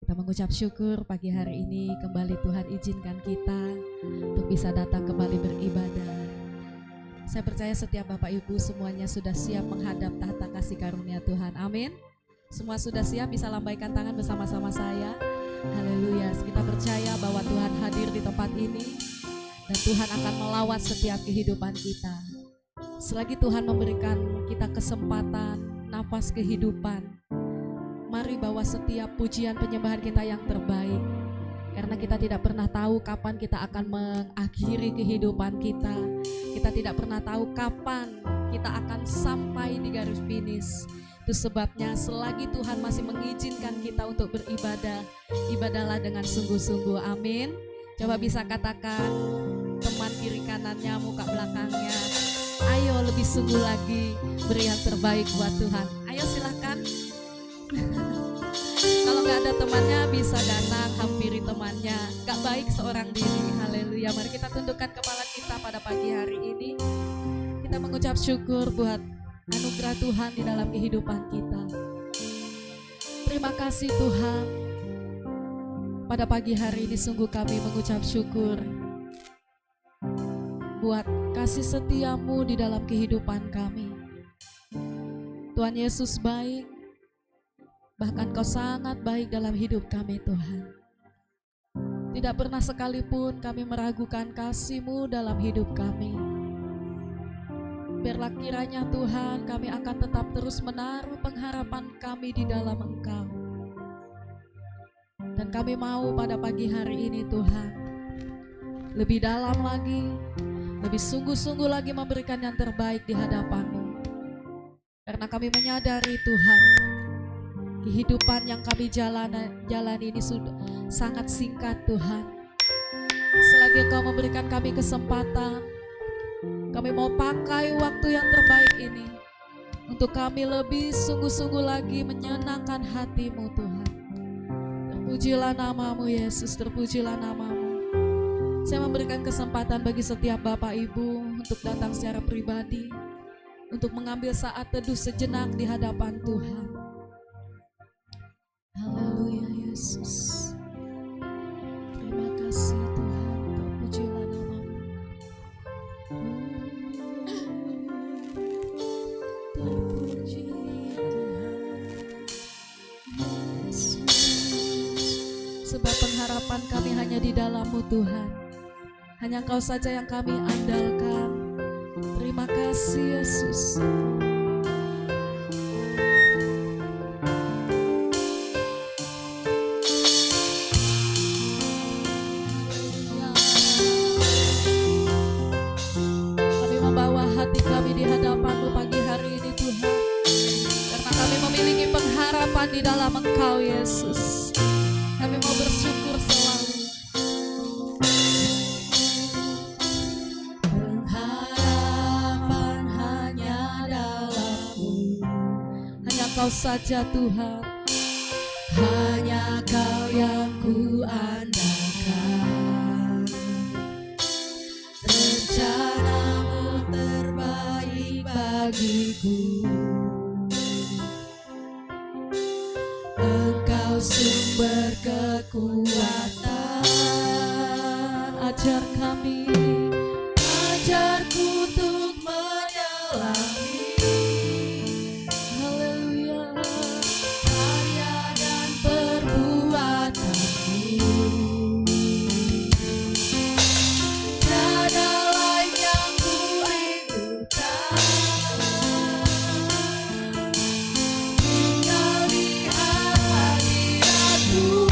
Kita mengucap syukur pagi hari ini kembali Tuhan izinkan kita untuk bisa datang kembali beribadah. Saya percaya setiap Bapak Ibu semuanya sudah siap menghadap tahta kasih karunia Tuhan. Amin. Semua sudah siap, bisa lambaikan tangan bersama-sama saya. Haleluya. Kita percaya bahwa Tuhan hadir di tempat ini dan Tuhan akan melawat setiap kehidupan kita. Selagi Tuhan memberikan kita kesempatan, nafas kehidupan, mari bawa setiap pujian penyembahan kita yang terbaik. Karena kita tidak pernah tahu kapan kita akan mengakhiri kehidupan kita. Kita tidak pernah tahu kapan kita akan sampai di garis finish. Itu sebabnya selagi Tuhan masih mengizinkan kita untuk beribadah, ibadahlah dengan sungguh-sungguh. Amin. Coba bisa katakan teman kiri kanannya, muka belakangnya, ayo lebih sungguh lagi beri yang terbaik buat Tuhan. Ayo silakan. Kalau nggak ada temannya bisa datang hampiri temannya. Gak baik seorang diri. Haleluya. Mari kita tundukkan kepala kita pada pagi hari ini. Kita mengucap syukur buat anugerah Tuhan di dalam kehidupan kita. Terima kasih Tuhan. Pada pagi hari ini sungguh kami mengucap syukur buat kasih setiamu di dalam kehidupan kami. Tuhan Yesus baik, bahkan Kau sangat baik dalam hidup kami Tuhan. Tidak pernah sekalipun kami meragukan kasih-Mu dalam hidup kami. Biarlah kiranya Tuhan kami akan tetap terus menaruh pengharapan kami di dalam Engkau. Dan kami mau pada pagi hari ini Tuhan, lebih dalam lagi, lebih sungguh-sungguh lagi memberikan yang terbaik di hadapan-Mu. Karena kami menyadari Tuhan, kehidupan yang kami jalan ini sudah sangat singkat Tuhan. Selagi Engkau memberikan kami kesempatan, kami mau pakai waktu yang terbaik ini untuk kami lebih sungguh-sungguh lagi menyenangkan hati-Mu Tuhan. Terpujilah nama-Mu Yesus, terpujilah nama-Mu. Saya memberikan kesempatan bagi setiap Bapak Ibu untuk datang secara pribadi, untuk mengambil saat teduh sejenak di hadapan Tuhan. Haleluya Yesus. Terima kasih Tuhan, terpujilah nama-Mu. Terpuji Tuhan Yesus. Sebab pengharapan kami hanya di dalam-Mu Tuhan. Hanya Engkau saja yang kami andalkan. Terima kasih Yesus. Kami membawa hati kami di hadapan-Mu pagi hari ini Tuhan. Karena kami memiliki pengharapan di dalam Engkau Yesus. Kami mau bersyukur selalu. Pengharapan hanya dalam-Mu. Hanya Kau saja Tuhan. Hanya Kau yang ku andalkan. Rencana-Mu terbaik bagiku. Engkau sumber kekuatan. Ajar kami, ajarku untuk menyelami. Haleluya. Karya dan perbuatan-Mu. Tiada lain yang ku rindukan. Tinggal lihat hadirat-Mu.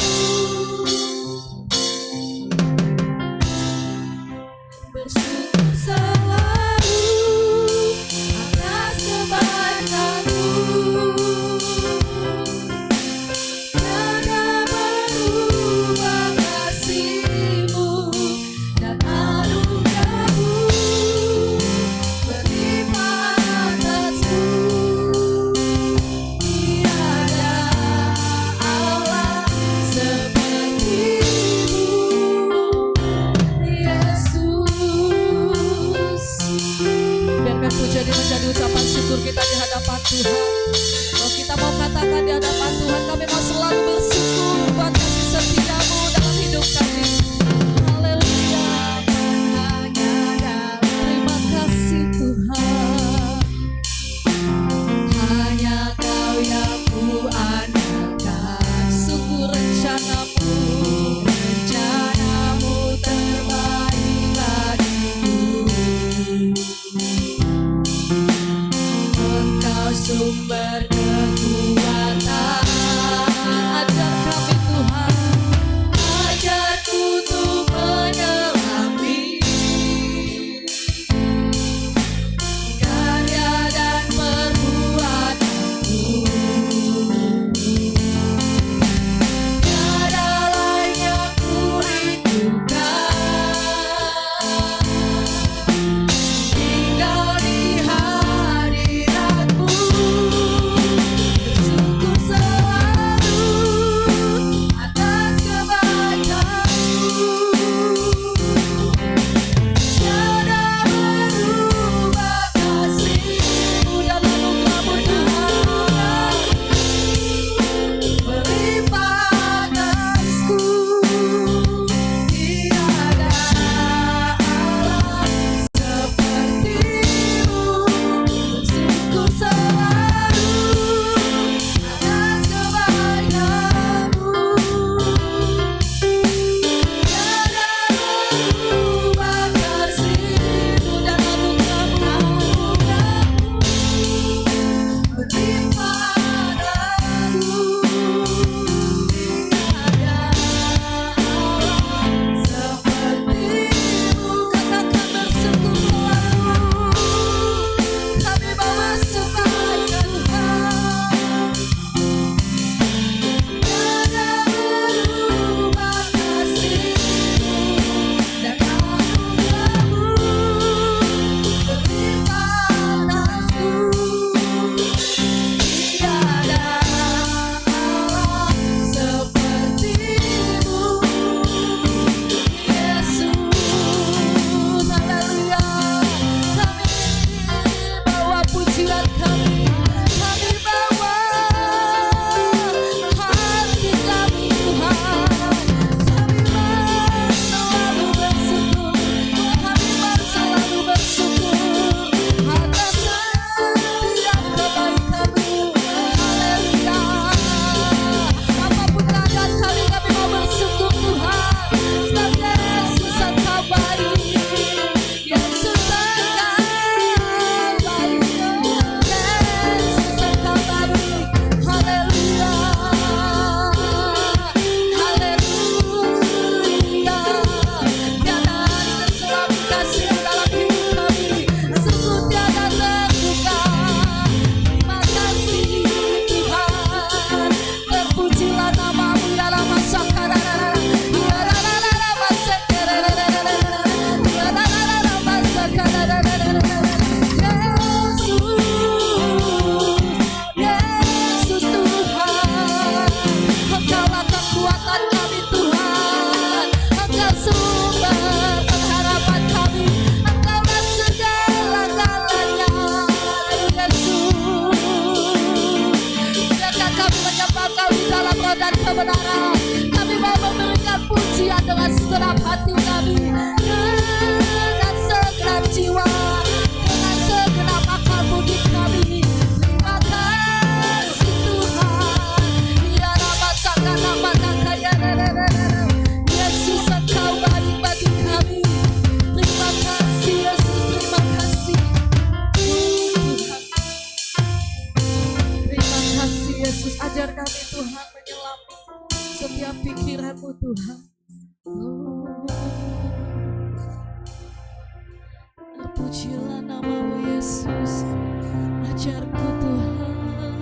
segenap hati kami, dengan segenap jiwa, dengan segenap akal budi kami. Terima kasih Tuhan. Ya nama saka nama kaya Yesus, Engkau baik bagi kami. Terima kasih Yesus, terima kasih Tuhan. Terima kasih Yesus, ajar kami Tuhan menyelami setiap pikiran-Mu Tuhan. Terpujilah nama-Mu Yesus, ajarku Tuhan.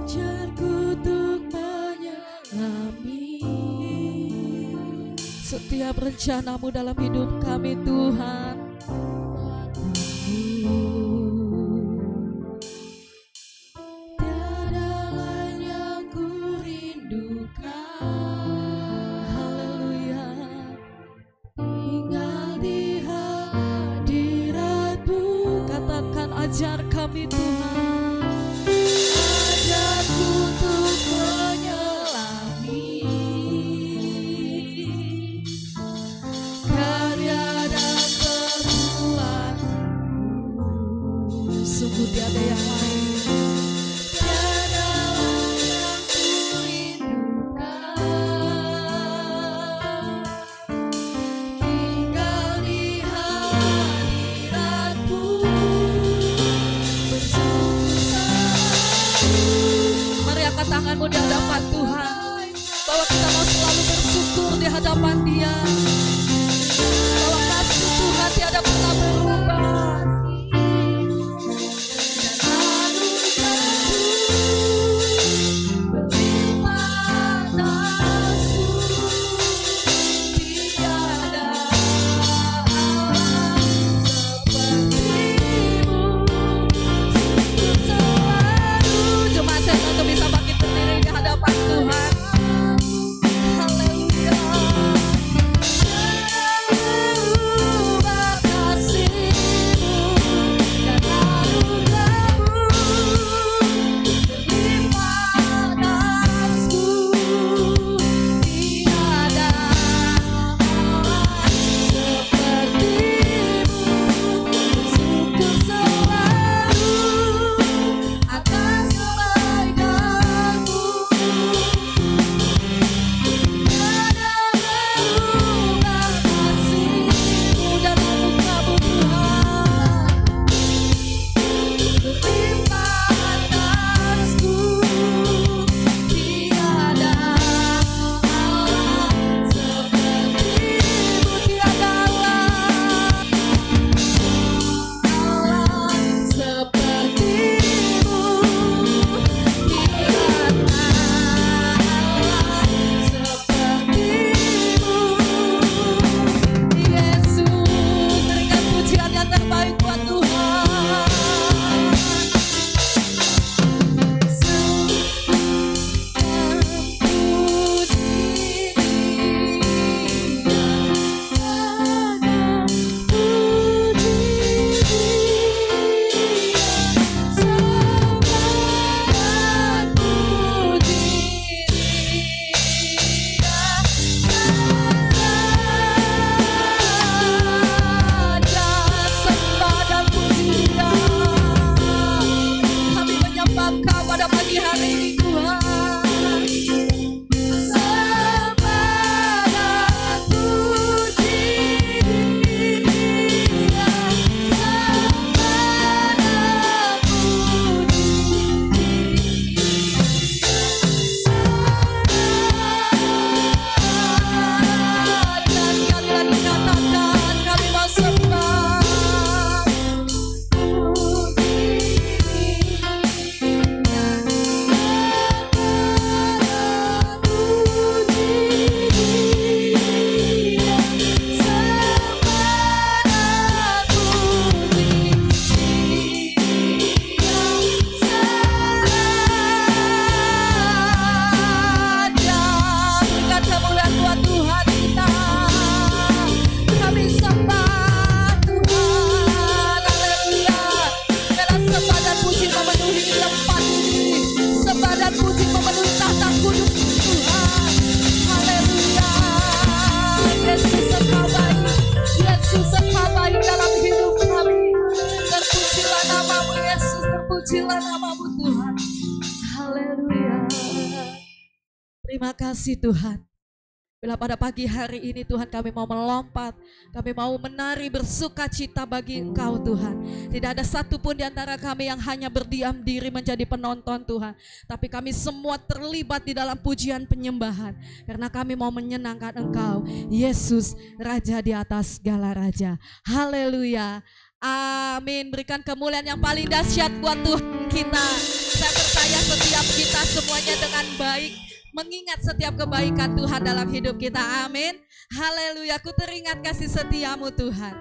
Ajarku untuk menyelami setiap rencana-Mu dalam hidup kami Tuhan. Tiada lain yang ku rindukan, haleluya, tinggal di hadirat-Mu. Katakan, ajar kami Tuhan, ajarku untuk menyelami karya dan perbuatan-Mu. Sungguh tiada yang lain, tiada lain yang ku rindukan, tinggal di hadirat-Mu bersama-sama. Mari angkat tanganmu di hadapan Tuhan, bahwa kita mau selalu bersyukur di hadapan Dia, bahwa kasih Tuhan tiada pernah berubah. Jemaat saya untuk bisa bangkit berdiri di Terpujilah nama-Mu Tuhan. Haleluya. Terima kasih Tuhan. Bila pada pagi hari ini Tuhan kami mau melompat, kami mau menari bersuka cita bagi Engkau Tuhan. Tidak ada satupun di antara kami yang hanya berdiam diri menjadi penonton Tuhan. Tapi kami semua terlibat di dalam pujian penyembahan. Karena kami mau menyenangkan Engkau, Yesus Raja di atas segala Raja. Haleluya. Amin. Berikan kemuliaan yang paling dahsyat buat Tuhan kita. Saya percaya setiap kita semuanya dengan baik mengingat setiap kebaikan Tuhan dalam hidup kita. Amin. Haleluya. Ku teringat kasih setiamu Tuhan.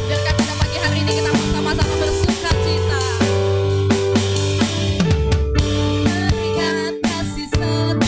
Biarkan pada pagi hari ini kita bersama-sama bersuka cita. Teringat kasih setiamu.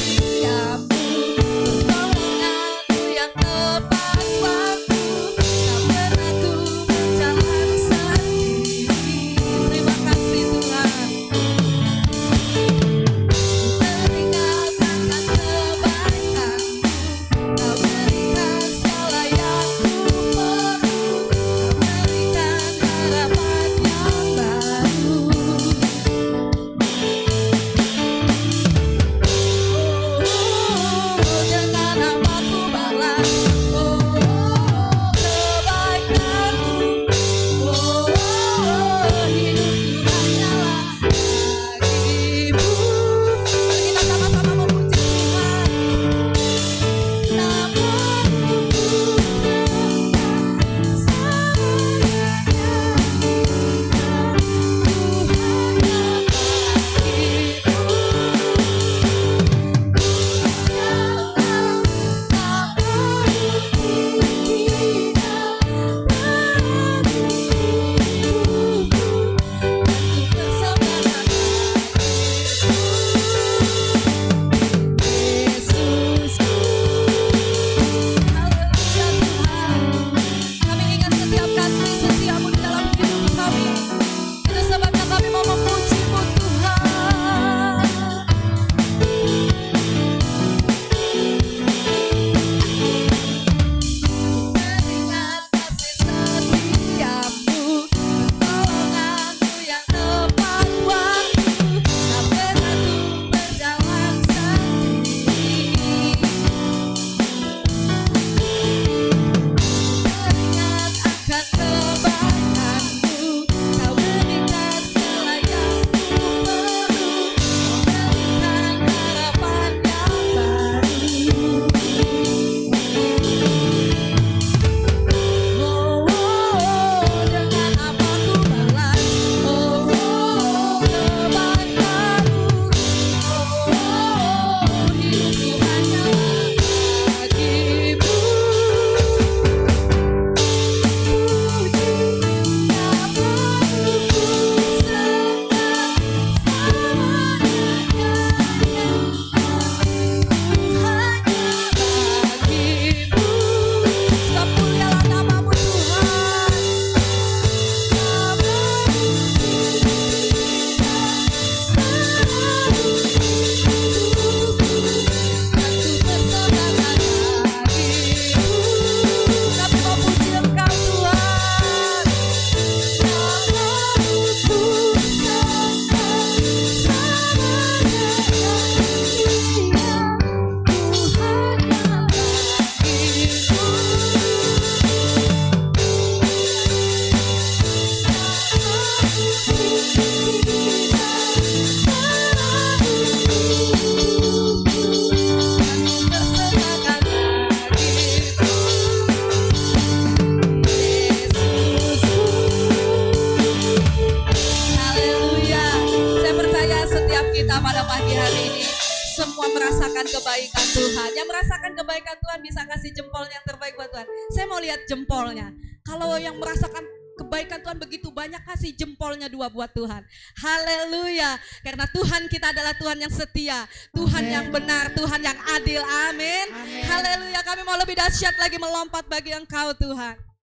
merasakan kebaikan Tuhan. Yang merasakan kebaikan Tuhan bisa kasih jempol yang terbaik buat Tuhan. Saya mau lihat jempolnya. Kalau yang merasakan kebaikan Tuhan begitu banyak, kasih jempolnya 2 buat Tuhan. Haleluya. Karena Tuhan kita adalah Tuhan yang setia, Tuhan yang benar, Tuhan yang adil. Amin. Haleluya. Kami mau lebih dahsyat lagi melompat bagi Engkau Tuhan.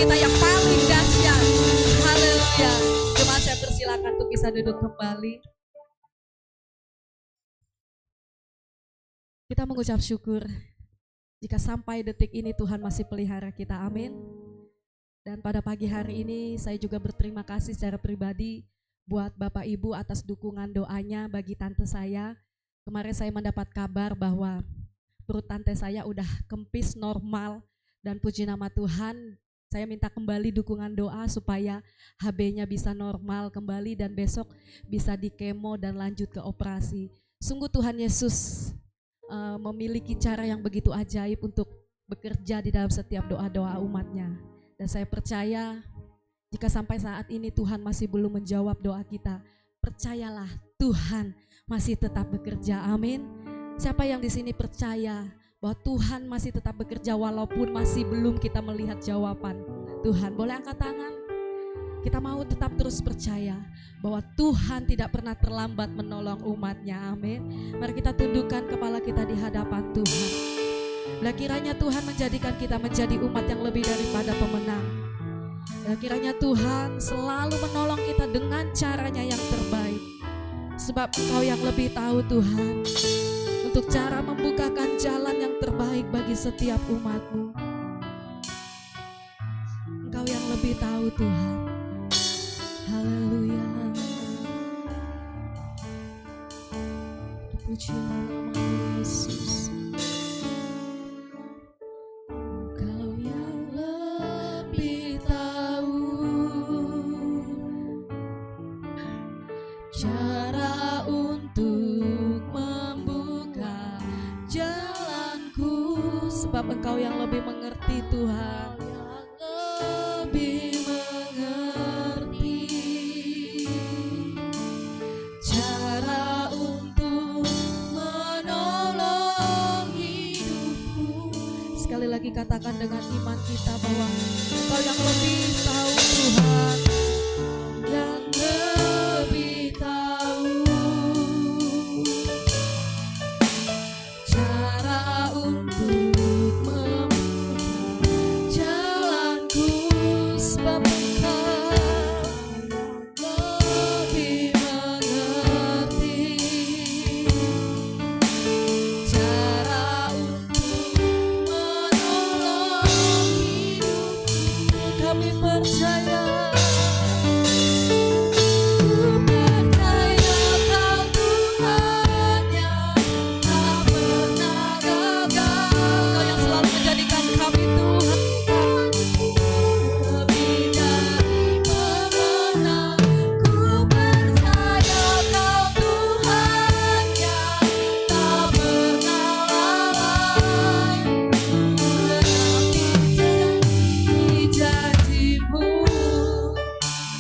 kita yang paling dahsyat. Haleluya. Jemaat saya persilakan untuk bisa duduk kembali. Kita mengucap syukur jika sampai detik ini Tuhan masih pelihara kita, amin. Dan pada pagi hari ini saya juga berterima kasih secara pribadi buat Bapak Ibu atas dukungan doanya bagi tante saya. Kemarin saya mendapat kabar bahwa perut tante saya udah kempis normal, dan puji nama Tuhan saya minta kembali dukungan doa supaya HB-nya bisa normal kembali dan besok bisa dikemo dan lanjut ke operasi. Sungguh Tuhan Yesus memiliki cara yang begitu ajaib untuk bekerja di dalam setiap doa-doa umatnya. Dan saya percaya jika sampai saat ini Tuhan masih belum menjawab doa kita, percayalah Tuhan masih tetap bekerja, amin. Siapa yang di sini percaya bahwa Tuhan masih tetap bekerja walaupun masih belum kita melihat jawaban Tuhan? Boleh angkat tangan. Kita mau tetap terus percaya bahwa Tuhan tidak pernah terlambat menolong umatnya, amin. Mari kita tundukkan kepala kita di hadapan Tuhan. Bila kiranya Tuhan menjadikan kita menjadi umat yang lebih daripada pemenang. Bila kiranya Tuhan selalu menolong kita dengan caranya yang terbaik. Sebab Engkau yang lebih tahu Tuhan, untuk cara membukakan jalan yang terbaik bagi setiap umat-Mu. Engkau yang lebih tahu Tuhan. Haleluya. Puji nama Yesus. Engkau yang lebih tahu cara untuk membuka jalanku, sebab Engkau yang lebih mengerti Tuhan. Katakan dengan iman kita bahwa Engkau yang lebih tahu Tuhan, yang lebih tahu cara untuk membuka jalanku, sebab Engkau lebih mengerti cara kami percaya.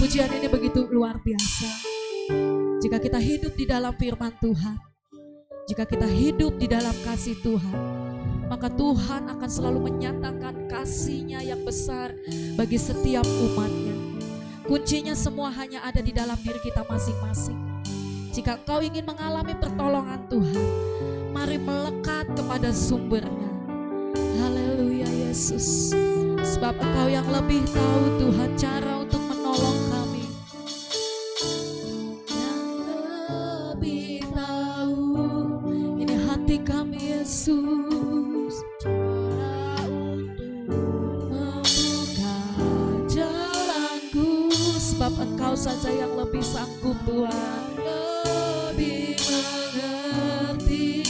Pujian ini begitu luar biasa. Jika kita hidup di dalam firman Tuhan, jika kita hidup di dalam kasih Tuhan, maka Tuhan akan selalu menyatakan kasih-Nya yang besar bagi setiap umat-Nya. Kuncinya semua hanya ada di dalam diri kita masing-masing. Jika kau ingin mengalami pertolongan Tuhan, mari melekat kepada sumbernya. Haleluya Yesus. Sebab Engkau yang lebih tahu Tuhan cara untuk menolong kami. Yang lebih tahu, ini hati kami Yesus. Cara untuk membuka jalanku, sebab Engkau saja yang lebih sanggup Tuhan. Lebih mengerti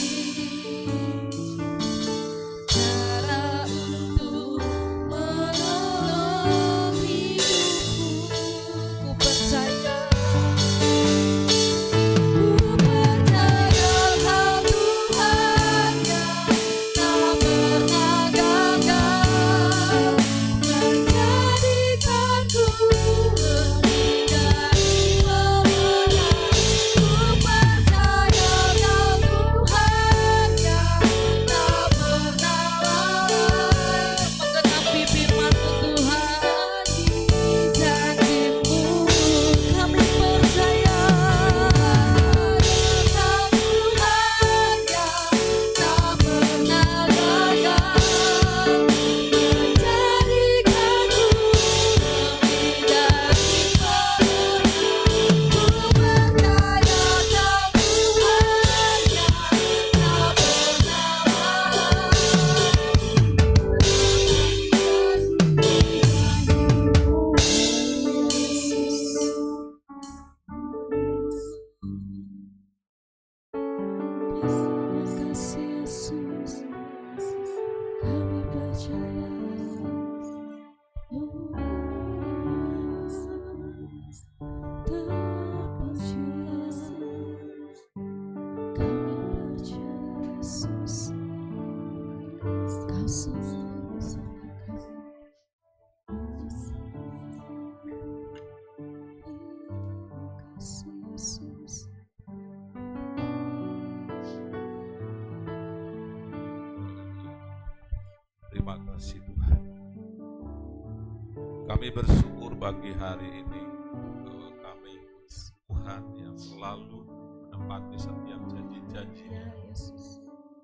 cara untuk menolong hidupku. Ku percaya Kau Tuhan yang tak pernah gagal, menjadikanku lebih dari pemenang. Ku percaya Kami bersyukur pagi hari ini bahwa kami Tuhan yang selalu menepati setiap janji-janji-Nya.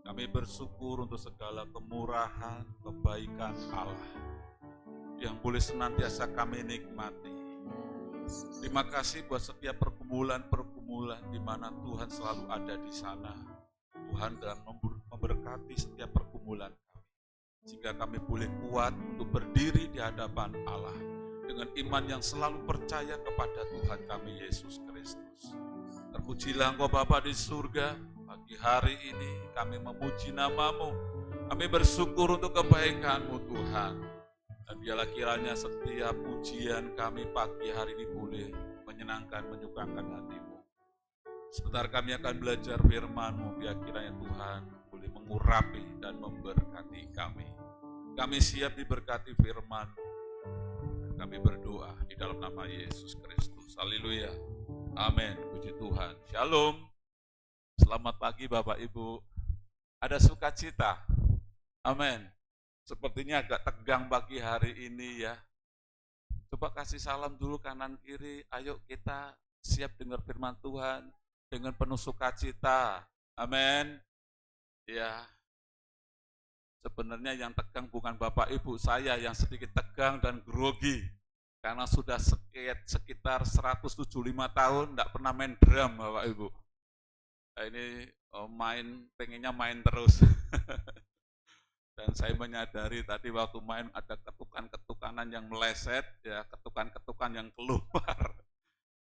Kami bersyukur untuk segala kemurahan, kebaikan Allah yang boleh senantiasa kami nikmati. Terima kasih buat setiap pergumulan-pergumulan di mana Tuhan selalu ada di sana. Tuhan dan memberkati setiap pergumulan kami, sehingga kami boleh kuat untuk berdiri di hadapan Allah dengan iman yang selalu percaya kepada Tuhan kami Yesus Kristus. Terpujilah Engkau Bapa di surga. Pagi hari ini kami memuji nama-Mu. Kami bersyukur untuk kebaikan-Mu Tuhan. Dan biarlah kiranya setiap pujian kami pagi hari ini boleh menyenangkan, menyukakan hati-Mu. Sebentar kami akan belajar firman-Mu, biar kiranya Tuhan boleh mengurapi dan memberkati kami. Kami siap diberkati firman-Mu. Dan kami berdoa di dalam nama Yesus Kristus. Haleluya. Amin. Puji Tuhan. Shalom. Selamat pagi Bapak Ibu. Ada sukacita. Amin. Sepertinya agak tegang pagi hari ini ya. Coba kasih salam dulu kanan kiri. Ayo kita siap dengar firman Tuhan dengan penuh sukacita. Amin. Ya. Sebenarnya yang tegang bukan Bapak Ibu, saya yang sedikit tegang dan grogi. Karena sudah sekitar 175 tahun tidak pernah main drum Bapak Ibu. Nah, ini pengennya main terus. Dan saya menyadari tadi waktu main ada ketukan-ketukanan yang meleset, ya ketukan-ketukan yang keluar.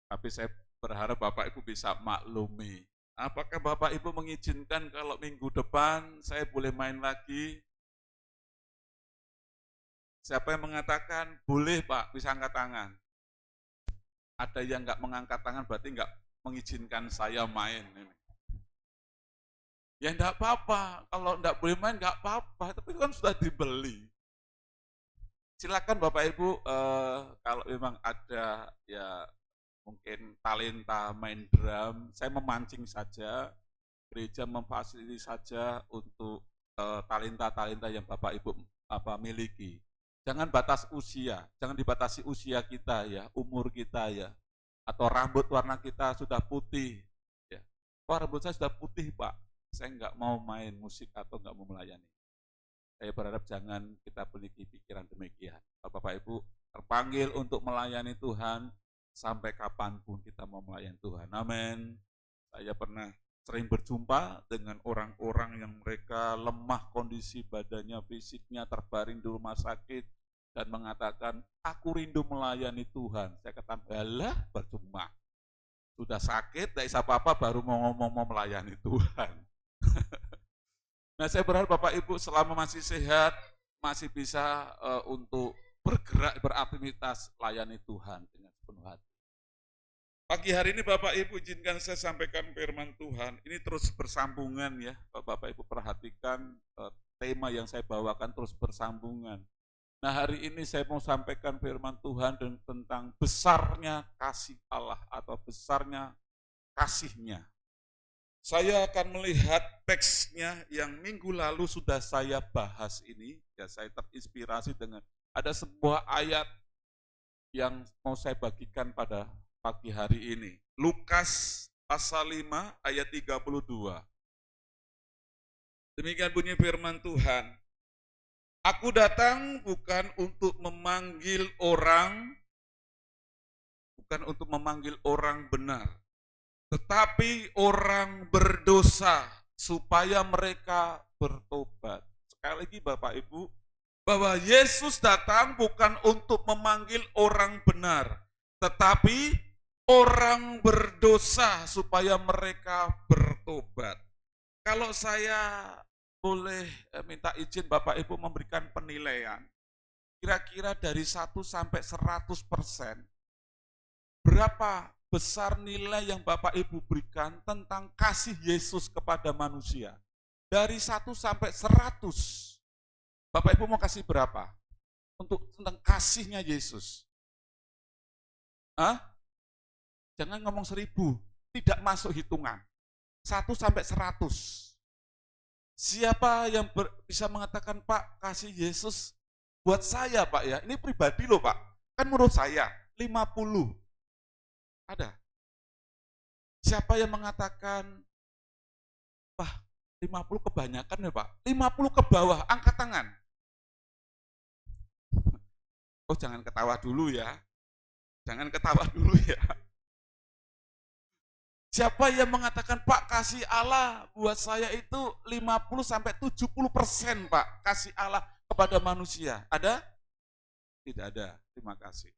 Tapi saya berharap Bapak Ibu bisa maklumi. Apakah Bapak Ibu mengizinkan kalau minggu depan saya boleh main lagi? Siapa yang mengatakan boleh Pak, bisa angkat tangan? Ada yang nggak mengangkat tangan berarti nggak mengizinkan saya main. Ya enggak apa-apa, kalau enggak boleh main enggak apa-apa, tapi itu kan sudah dibeli. Silakan Bapak Ibu, kalau memang ada ya mungkin talenta main drum, saya memancing saja, gereja memfasilitasi saja untuk talenta-talenta yang Bapak Ibu miliki. Jangan batas usia, jangan dibatasi usia kita ya, umur kita ya, atau rambut warna kita sudah putih. Ya. Oh rambut saya sudah putih Pak. Saya nggak mau main musik atau nggak mau melayani. Saya berharap jangan kita memiliki pikiran demikian. Bapak Ibu terpanggil untuk melayani Tuhan sampai kapanpun kita mau melayani Tuhan. Amin. Saya pernah sering berjumpa dengan orang-orang yang mereka lemah kondisi badannya, fisiknya, terbaring di rumah sakit dan mengatakan, aku rindu melayani Tuhan. Saya katakan, alah percuma. Sudah sakit, tidak bisa apa-apa baru mau ngomong mau melayani Tuhan. Nah saya berharap Bapak Ibu selama masih sehat, masih bisa untuk bergerak, beraktivitas layani Tuhan dengan sepenuh hati. Pagi hari ini Bapak Ibu izinkan saya sampaikan firman Tuhan, ini terus bersambungan ya, Bapak Ibu perhatikan tema yang saya bawakan terus bersambungan. Nah hari ini saya mau sampaikan firman Tuhan tentang besarnya kasih Allah atau besarnya kasih-Nya. Saya akan melihat teksnya yang minggu lalu sudah saya bahas ini, ya saya terinspirasi dengan ada sebuah ayat yang mau saya bagikan pada pagi hari ini. Lukas pasal 5 ayat 32. Demikian bunyi firman Tuhan. Aku datang bukan untuk memanggil orang benar, tetapi orang berdosa supaya mereka bertobat. Sekali lagi Bapak Ibu, bahwa Yesus datang bukan untuk memanggil orang benar, tetapi orang berdosa supaya mereka bertobat. Kalau saya boleh minta izin Bapak Ibu memberikan penilaian, kira-kira dari 1 sampai 100%, berapa besar nilai yang Bapak Ibu berikan tentang kasih Yesus kepada manusia? Dari 1 sampai 100, Bapak Ibu mau kasih berapa? Untuk tentang kasihnya Yesus. Jangan ngomong 1000, tidak masuk hitungan. 1 sampai 100. Siapa yang bisa mengatakan, Pak, kasih Yesus buat saya Pak ya, ini pribadi loh Pak. Kan menurut saya 50. Ada. Siapa yang mengatakan, wah 50 kebanyakan ya Pak, 50 ke bawah, angkat tangan. Oh jangan ketawa dulu ya, jangan ketawa dulu ya. Siapa yang mengatakan, Pak kasih Allah buat saya itu 50-70% Pak, kasih Allah kepada manusia. Ada? Tidak ada, terima kasih.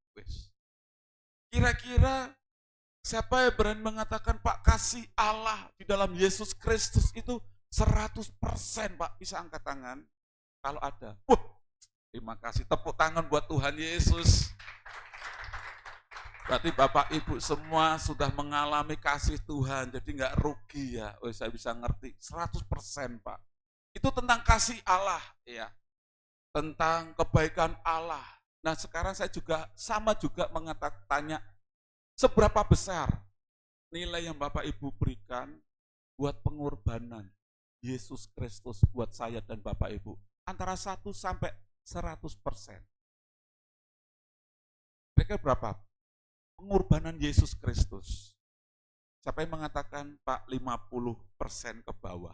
Kira-kira siapa yang berani mengatakan, Pak kasih Allah di dalam Yesus Kristus itu 100% Pak, bisa angkat tangan? Kalau ada, terima kasih, tepuk tangan buat Tuhan Yesus. Berarti Bapak Ibu semua sudah mengalami kasih Tuhan, jadi nggak rugi ya. Saya bisa ngerti 100% Pak. Itu tentang kasih Allah ya, tentang kebaikan Allah. Nah sekarang saya juga sama tanya, seberapa besar nilai yang Bapak Ibu berikan buat pengorbanan Yesus Kristus buat saya dan Bapak Ibu? Antara 1 sampai 100%. Mereka berapa? Pengorbanan Yesus Kristus. Siapa yang mengatakan, Pak 50% ke bawah?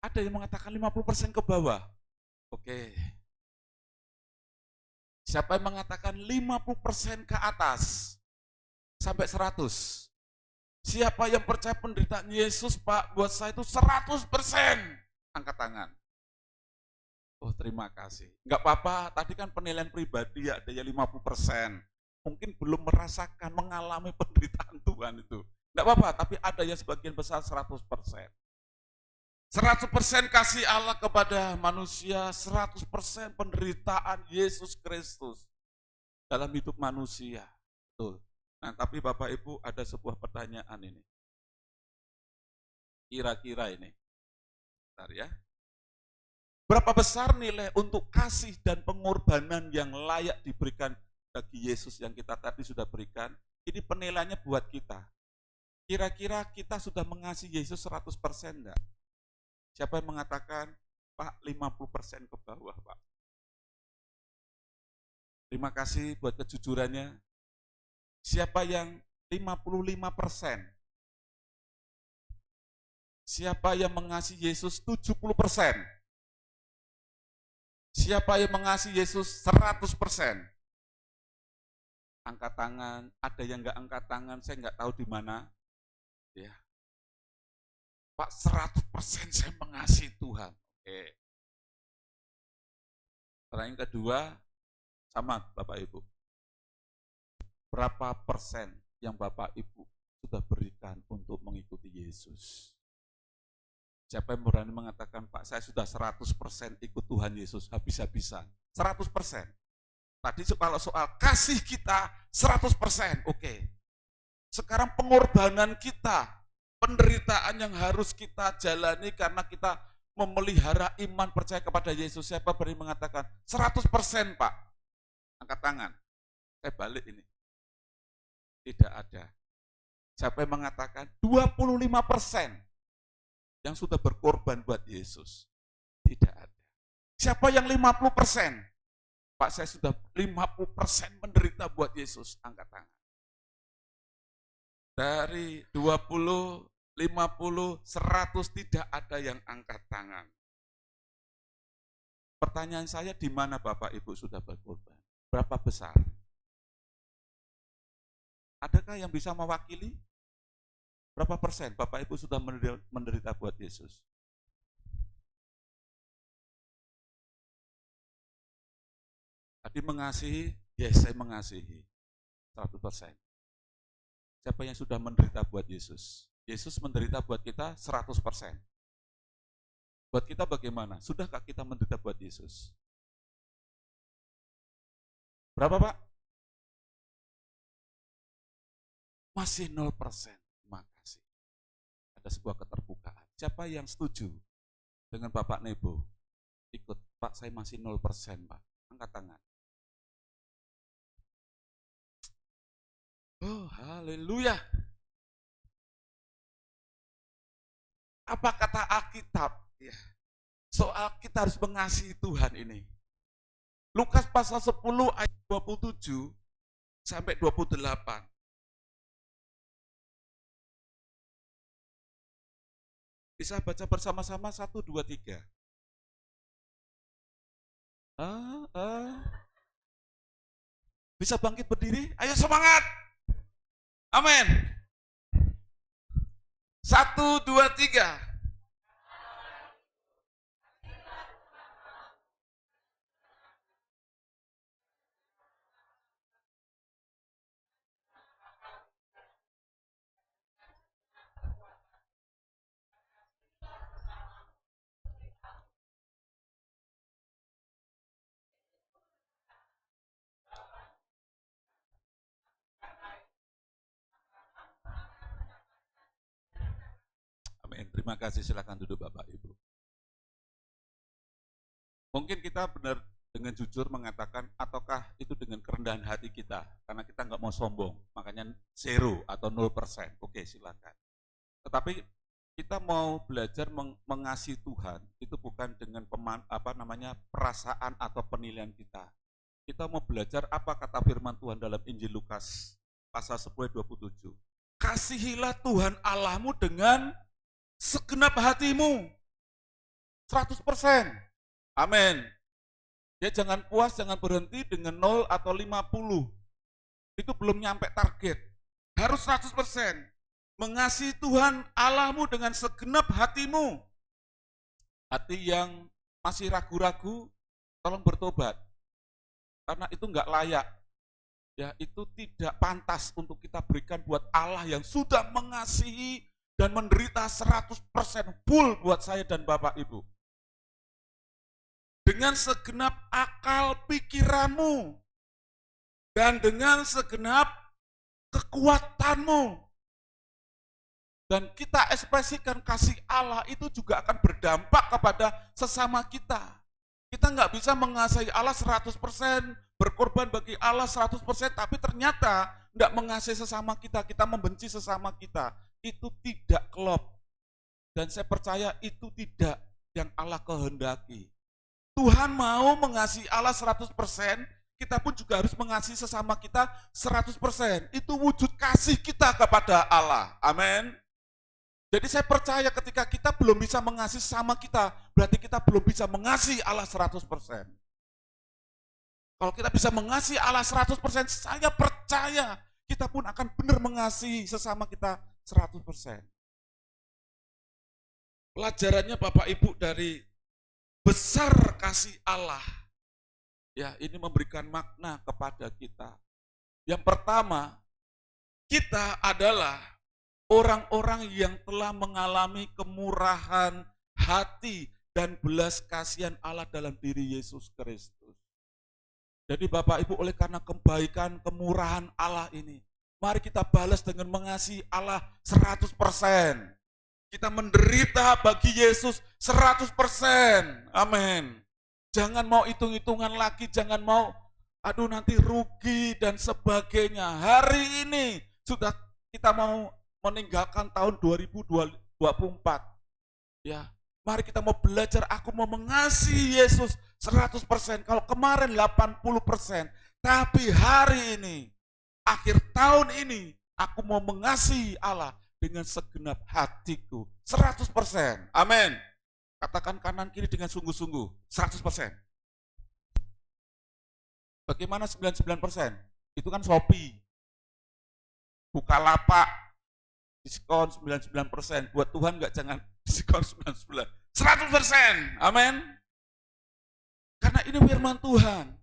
Ada yang mengatakan 50% ke bawah? Oke. Siapa yang mengatakan 50% ke atas? Sampai 100? Siapa yang percaya penderitaan Yesus, Pak, buat saya itu 100%? Angkat tangan. Oh terima kasih. Enggak apa-apa, tadi kan penilaian pribadi ya, ada yang 50%. Mungkin belum merasakan, mengalami penderitaan Tuhan itu. Enggak apa-apa, tapi ada yang sebagian besar 100%. 100% kasih Allah kepada manusia, 100% penderitaan Yesus Kristus dalam hidup manusia. Betul. Nah tapi Bapak Ibu ada sebuah pertanyaan ini. Kira-kira ini. Bentar ya. Berapa besar nilai untuk kasih dan pengorbanan yang layak diberikan bagi Yesus yang kita tadi sudah berikan? Ini penilaiannya buat kita. Kira-kira kita sudah mengasihi Yesus 100% enggak? Siapa yang mengatakan, Pak 50% ke bawah Pak? Terima kasih buat kejujurannya. Siapa yang 55%? Siapa yang mengasihi Yesus 70%? Siapa yang mengasihi Yesus 100%? Angkat tangan, ada yang enggak angkat tangan, saya enggak tahu di mana. Ya. Pak 100% saya mengasihi Tuhan. Oke. Pertanyaan kedua, sama Bapak Ibu. Berapa persen yang Bapak Ibu sudah berikan untuk mengikuti Yesus? Siapa yang berani mengatakan, Pak saya sudah 100% ikut Tuhan Yesus, habis-habisan. 100%. Tadi kalau soal kasih kita 100%, oke. Sekarang pengorbanan kita, penderitaan yang harus kita jalani karena kita memelihara iman percaya kepada Yesus. Siapa berani mengatakan 100% Pak? Angkat tangan. Saya balik ini. Tidak ada. Siapa yang mengatakan 25% yang sudah berkorban buat Yesus? Tidak ada. Siapa yang 50%? Pak saya sudah 50% menderita buat Yesus. Angkat tangan. Dari 20, 50, 100 tidak ada yang angkat tangan. Pertanyaan saya, di mana Bapak Ibu sudah berkorban? Berapa besar? Adakah yang bisa mewakili? Berapa persen Bapak Ibu sudah menderita buat Yesus? Tadi mengasihi, yes saya mengasihi 100%. Siapa yang sudah menderita buat Yesus? Yesus menderita buat kita 100%. Buat kita bagaimana? Sudahkah kita menderita buat Yesus? Berapa Pak? Masih 0%. Terima kasih. Ada sebuah keterbukaan. Siapa yang setuju dengan Bapak Nebo? Ikut, Pak saya masih 0% Pak. Angkat tangan. Oh haleluya. Apa kata Alkitab? Ya. soal kita harus mengasihi Tuhan ini. Lukas pasal 10 ayat 27 sampai 28. Bisa baca bersama-sama 1, 2, 3. Bisa bangkit berdiri? Ayo semangat. Amin. 1, 2, 3. Amin. Terima kasih, silakan duduk Bapak Ibu. Mungkin kita benar dengan jujur mengatakan, ataukah itu dengan kerendahan hati kita, karena kita nggak mau sombong, makanya 0 atau 0%. Oke, silakan. Tetapi kita mau belajar mengasihi Tuhan, itu bukan dengan perasaan atau penilaian kita. Kita mau belajar apa kata firman Tuhan dalam Injil Lukas pasal 10 ayat 27. Kasihilah Tuhan Allahmu dengan segenap hatimu. 100%. Amin. Ya, jangan puas, jangan berhenti dengan 0 atau 50. Itu belum nyampe target. Harus 100%. Mengasihi Tuhan Allahmu dengan segenap hatimu. Hati yang masih ragu-ragu, tolong bertobat. Karena itu enggak layak. Ya, itu tidak pantas untuk kita berikan buat Allah yang sudah mengasihi dan menderita 100% full buat saya dan Bapak Ibu. Dengan segenap akal pikiranmu dan dengan segenap kekuatanmu. Dan kita ekspresikan kasih Allah itu juga akan berdampak kepada sesama kita. Kita nggak bisa mengasihi Allah 100%, berkorban bagi Allah 100%, tapi ternyata nggak mengasihi sesama kita, kita membenci sesama kita. Itu tidak klop. Dan saya percaya itu tidak yang Allah kehendaki. Tuhan mau mengasihi Allah 100%, kita pun juga harus mengasihi sesama kita 100%. Itu wujud kasih kita kepada Allah. Amin. Jadi saya percaya ketika kita belum bisa mengasihi sesama kita, berarti kita belum bisa mengasihi Allah 100%. Kalau kita bisa mengasihi Allah 100%, saya percaya kita pun akan benar mengasihi sesama kita 100%. Pelajarannya Bapak Ibu dari besar kasih Allah, ya ini memberikan makna kepada kita. Yang pertama, kita adalah orang-orang yang telah mengalami kemurahan hati dan belas kasihan Allah dalam diri Yesus Kristus. Jadi Bapak Ibu, oleh karena kebaikan, kemurahan Allah ini, mari kita balas dengan mengasihi Allah 100%. Kita menderita bagi Yesus 100%. Amin. Jangan mau hitung-hitungan lagi, jangan mau aduh nanti rugi dan sebagainya. Hari ini sudah kita mau meninggalkan tahun 2024. Ya, mari kita mau belajar, aku mau mengasihi Yesus 100%. Kalau kemarin 80%, tapi hari ini, akhir tahun ini, aku mau mengasihi Allah dengan segenap hatiku 100%. Amin. Katakan kanan kiri dengan sungguh-sungguh 100%. Bagaimana 99%? Itu kan Shopee, Bukalapak, diskon 99%. Buat Tuhan enggak, jangan diskon 99%. 100%. Amin. Karena ini firman Tuhan.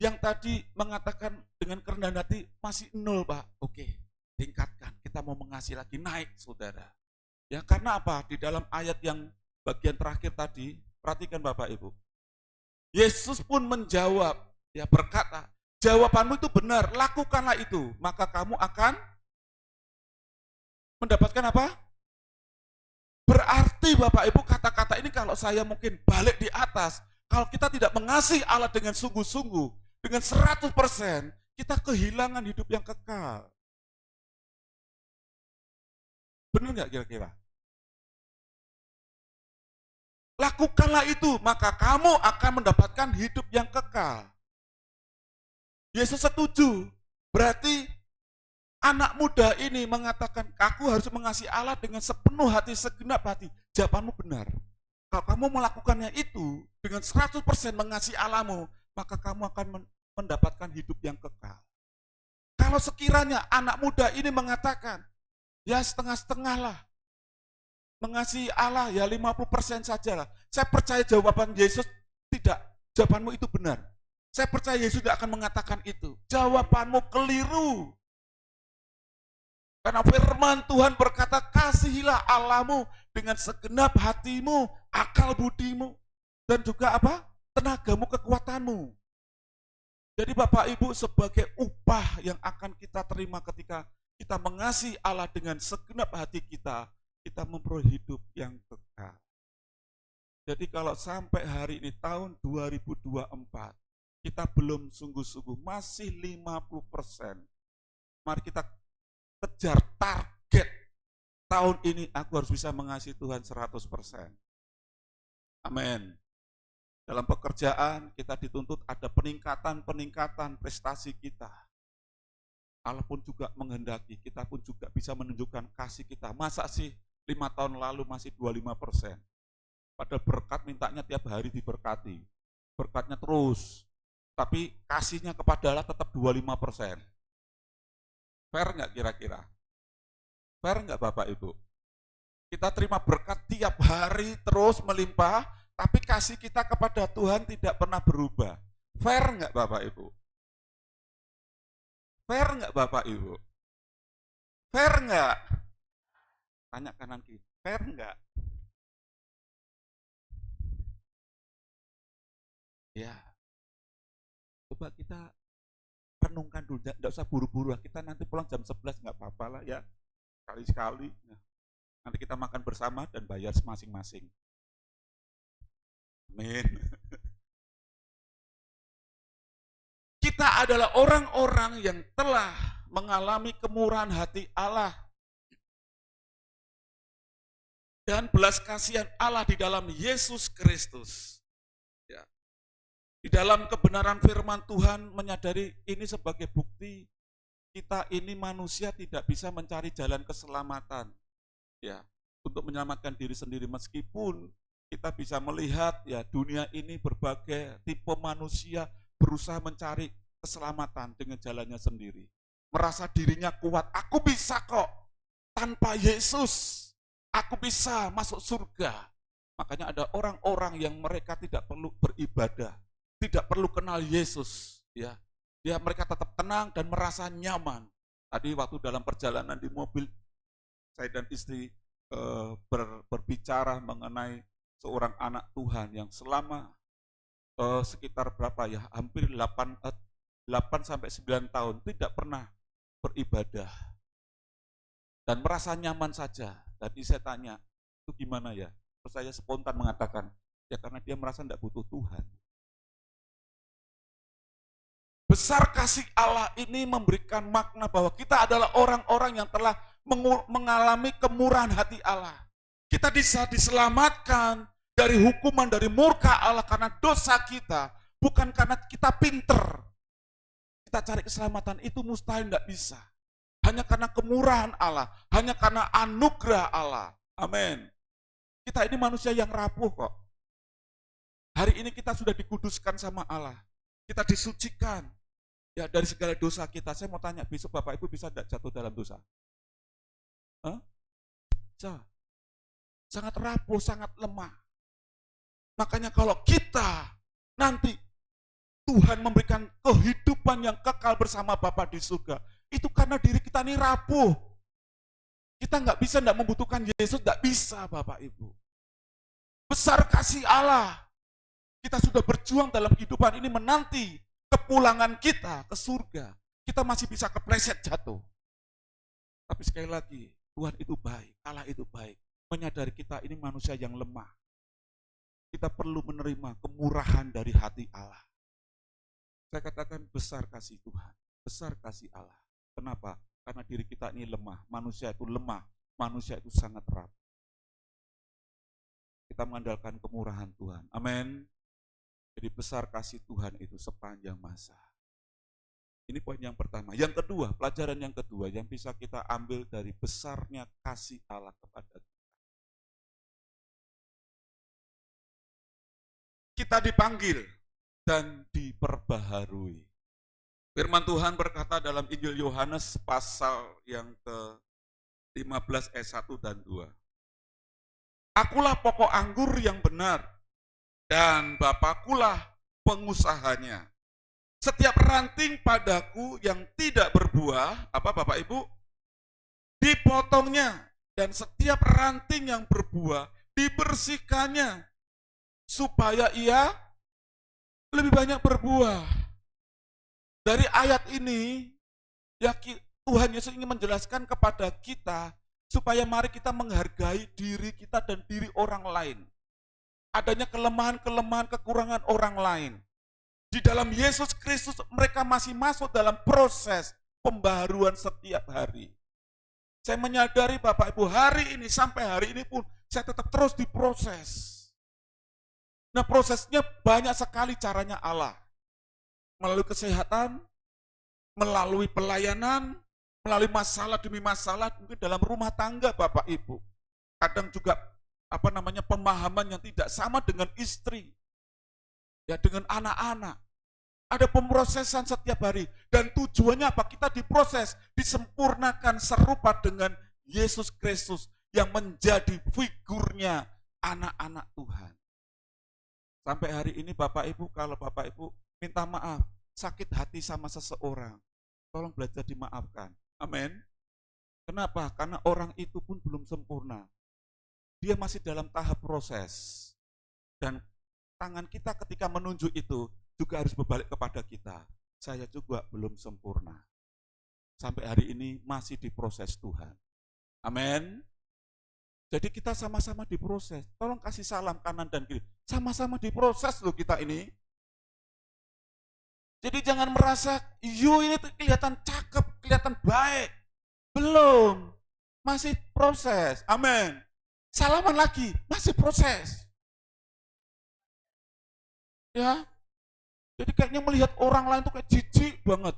Yang tadi mengatakan dengan kerendahan hati masih 0, Pak. Oke, tingkatkan. Kita mau mengasihi lagi, naik saudara. Ya, karena apa? Di dalam ayat yang bagian terakhir tadi, perhatikan Bapak Ibu. Yesus pun menjawab, ya berkata, jawabanmu itu benar, lakukanlah itu, maka kamu akan mendapatkan apa? Berarti Bapak Ibu, kata-kata ini kalau saya mungkin balik di atas, kalau kita tidak mengasihi Allah dengan sungguh-sungguh, dengan 100%, kita kehilangan hidup yang kekal. Benar nggak kira-kira? Lakukanlah itu, maka kamu akan mendapatkan hidup yang kekal. Yesus setuju. Berarti anak muda ini mengatakan, aku harus mengasihi Allah dengan sepenuh hati, segenap hati. Jawabanmu benar. Kalau kamu melakukannya itu dengan 100% mengasihi Allahmu, maka kamu akan mendapatkan hidup yang kekal. Kalau sekiranya anak muda ini mengatakan, ya setengah-setengah lah, mengasihi Allah ya 50% saja lah. Saya percaya jawaban Yesus tidak, jawabanmu itu benar. Saya percaya Yesus tidak akan mengatakan itu. Jawabanmu keliru. Karena firman Tuhan berkata, kasihilah Allahmu dengan segenap hatimu, akal budimu, dan juga apa? Tenagamu, kekuatanmu. Jadi Bapak Ibu, sebagai upah yang akan kita terima ketika kita mengasihi Allah dengan segenap hati kita memperoleh hidup yang kekal. Jadi kalau sampai hari ini tahun 2024, kita belum sungguh-sungguh, masih 50%. Mari kita kejar target tahun ini, aku harus bisa mengasihi Tuhan 100%. Amin. Dalam pekerjaan kita dituntut ada peningkatan prestasi kita. Allah pun juga menghendaki, kita pun juga bisa menunjukkan kasih kita. Masa sih 5 tahun lalu masih 25%. Padahal berkat mintanya tiap hari diberkati. Berkatnya terus. Tapi kasihnya kepada Allah tetap 25%. Fair nggak kira-kira? Fair nggak Bapak Ibu? Kita terima berkat tiap hari terus melimpah, tapi kasih kita kepada Tuhan tidak pernah berubah. Fair nggak Bapak Ibu? Fair nggak Bapak Ibu? Fair nggak? Tanya kanan kiri, fair nggak? Ya, coba kita renungkan dulu, nggak usah buru-buru lah, kita nanti pulang jam 11 nggak apa-apa lah ya, sekali-sekali. Nah, nanti kita makan bersama dan bayar masing-masing. Amin. Kita adalah orang-orang yang telah mengalami kemurahan hati Allah dan belas kasihan Allah di dalam Yesus Kristus. Ya. Di dalam kebenaran firman Tuhan menyadari ini sebagai bukti kita ini manusia tidak bisa mencari jalan keselamatan. Ya, untuk menyelamatkan diri sendiri, meskipun kita bisa melihat ya dunia ini berbagai tipe manusia berusaha mencari keselamatan dengan jalannya sendiri. Merasa dirinya kuat, aku bisa kok tanpa Yesus. Aku bisa masuk surga. Makanya ada orang-orang yang mereka tidak perlu beribadah, tidak perlu kenal Yesus, ya. Mereka tetap tenang dan merasa nyaman. Tadi waktu dalam perjalanan di mobil, saya dan istri berbicara mengenai seorang anak Tuhan yang selama sekitar berapa ya, hampir 8 sampai 9 tahun tidak pernah beribadah dan merasa nyaman saja. Tadi saya tanya, itu gimana ya? Terus saya spontan mengatakan, ya karena dia merasa tidak butuh Tuhan. Besar kasih Allah ini memberikan makna bahwa kita adalah orang-orang yang telah mengalami kemurahan hati Allah. Kita bisa diselamatkan dari hukuman, dari murka Allah karena dosa kita, bukan karena kita pinter. Kita cari keselamatan itu mustahil, tidak bisa. Hanya karena kemurahan Allah, hanya karena anugerah Allah. Amin. Kita ini manusia yang rapuh kok. Hari ini kita sudah dikuduskan sama Allah. Kita disucikan ya dari segala dosa kita. Saya mau tanya, besok Bapak Ibu bisa tidak jatuh dalam dosa? Bisa. Sangat rapuh, sangat lemah. Makanya kalau kita nanti Tuhan memberikan kehidupan yang kekal bersama Bapa di surga, itu karena diri kita ini rapuh. Kita nggak bisa, nggak membutuhkan Yesus, nggak bisa Bapak Ibu. Besar kasih Allah. Kita sudah berjuang dalam kehidupan ini menanti kepulangan kita ke surga. Kita masih bisa kepleset jatuh. Tapi sekali lagi, Tuhan itu baik, Allah itu baik. Menyadari kita ini manusia yang lemah. Kita perlu menerima kemurahan dari hati Allah. Saya katakan besar kasih Tuhan, besar kasih Allah. Kenapa? Karena diri kita ini lemah, manusia itu lemah, manusia itu sangat rapuh. kita mengandalkan kemurahan Tuhan. Amin. Jadi besar kasih Tuhan itu sepanjang masa. Ini poin yang pertama. Yang kedua, pelajaran yang kedua yang bisa kita ambil dari besarnya kasih Allah kepada kita. Kita dipanggil dan diperbaharui. Firman Tuhan berkata dalam Injil Yohanes pasal yang ke-15 ayat 1 dan 2. Akulah pokok anggur yang benar, dan Bapakulah pengusahanya. Setiap ranting padaku yang tidak berbuah, apa Bapak Ibu? Dipotongnya, dan setiap ranting yang berbuah dibersihkannya, supaya ia lebih banyak berbuah. Dari ayat ini, ya Tuhan Yesus ingin menjelaskan kepada kita, supaya mari kita menghargai diri kita dan diri orang lain. Adanya kelemahan-kelemahan, kekurangan orang lain. Di dalam Yesus Kristus mereka masih masuk dalam proses pembaharuan setiap hari. Saya menyadari Bapak Ibu, hari ini sampai hari ini pun saya tetap terus diproses. Nah, prosesnya banyak sekali caranya Allah. Melalui kesehatan, melalui pelayanan, melalui masalah demi masalah, mungkin dalam rumah tangga Bapak Ibu. Kadang juga pemahaman yang tidak sama dengan istri, ya dengan anak-anak. Ada pemrosesan setiap hari, dan tujuannya apa? Kita diproses, disempurnakan serupa dengan Yesus Kristus yang menjadi figurnya anak-anak Tuhan. Sampai hari ini Bapak Ibu, kalau Bapak Ibu minta maaf, sakit hati sama seseorang, tolong belajar dimaafkan. Amin. Kenapa? Karena orang itu pun belum sempurna. Dia masih dalam tahap proses. Dan tangan kita ketika menunjuk itu juga harus berbalik kepada kita. Saya juga belum sempurna. Sampai hari ini masih diproses Tuhan. Amin. Jadi kita sama-sama diproses. Tolong kasih salam kanan dan kiri. Sama-sama diproses loh kita ini. Jadi jangan merasa, ini tuh kelihatan cakep, kelihatan baik. Belum, masih proses. Amin. Salaman lagi, masih proses. Ya, jadi kayaknya melihat orang lain tuh kayak jijik banget.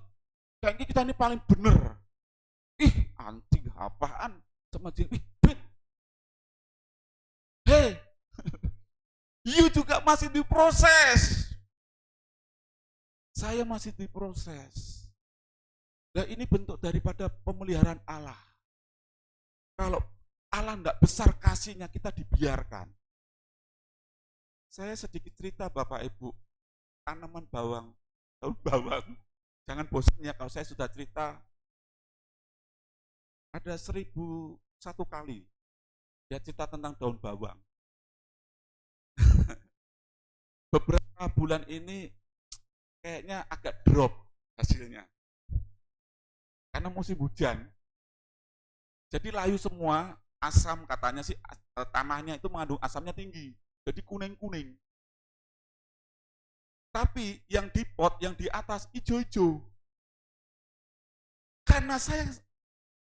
Kayaknya kita ini paling bener. Anti apaan sama jijik. Hei, you juga masih diproses. Saya masih diproses. Dan ini bentuk daripada pemeliharaan Allah. Kalau Allah enggak besar kasihnya, kita dibiarkan. Saya sedikit cerita Bapak Ibu, tanaman bawang, daun bawang. Jangan bosan ya kalau saya sudah cerita. Ada 1001 kali dia cerita tentang daun bawang. Beberapa bulan ini kayaknya agak drop hasilnya. Karena musim hujan. Jadi layu semua, asam katanya sih tanahnya itu mengandung asamnya tinggi. Jadi kuning-kuning. Tapi yang di pot, yang di atas hijau-hijau. Karena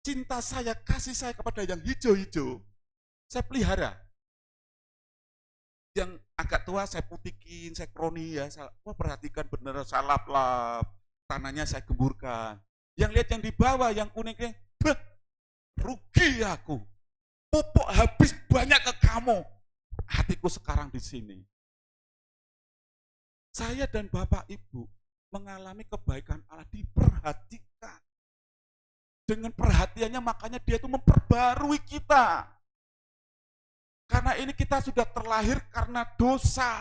cinta saya, kasih saya kepada yang hijau-hijau, saya pelihara. Yang agak tua saya putikin, saya kroni ya, perhatikan bener, saya lap-lap, tanahnya saya gemburkan. Yang lihat yang di bawah, yang kuning, rugi aku, pupuk habis banyak ke kamu. Hatiku sekarang di sini. Saya dan Bapak Ibu mengalami kebaikan Allah, diperhatikan. Dengan perhatiannya makanya dia itu memperbarui kita. Karena ini kita sudah terlahir karena dosa.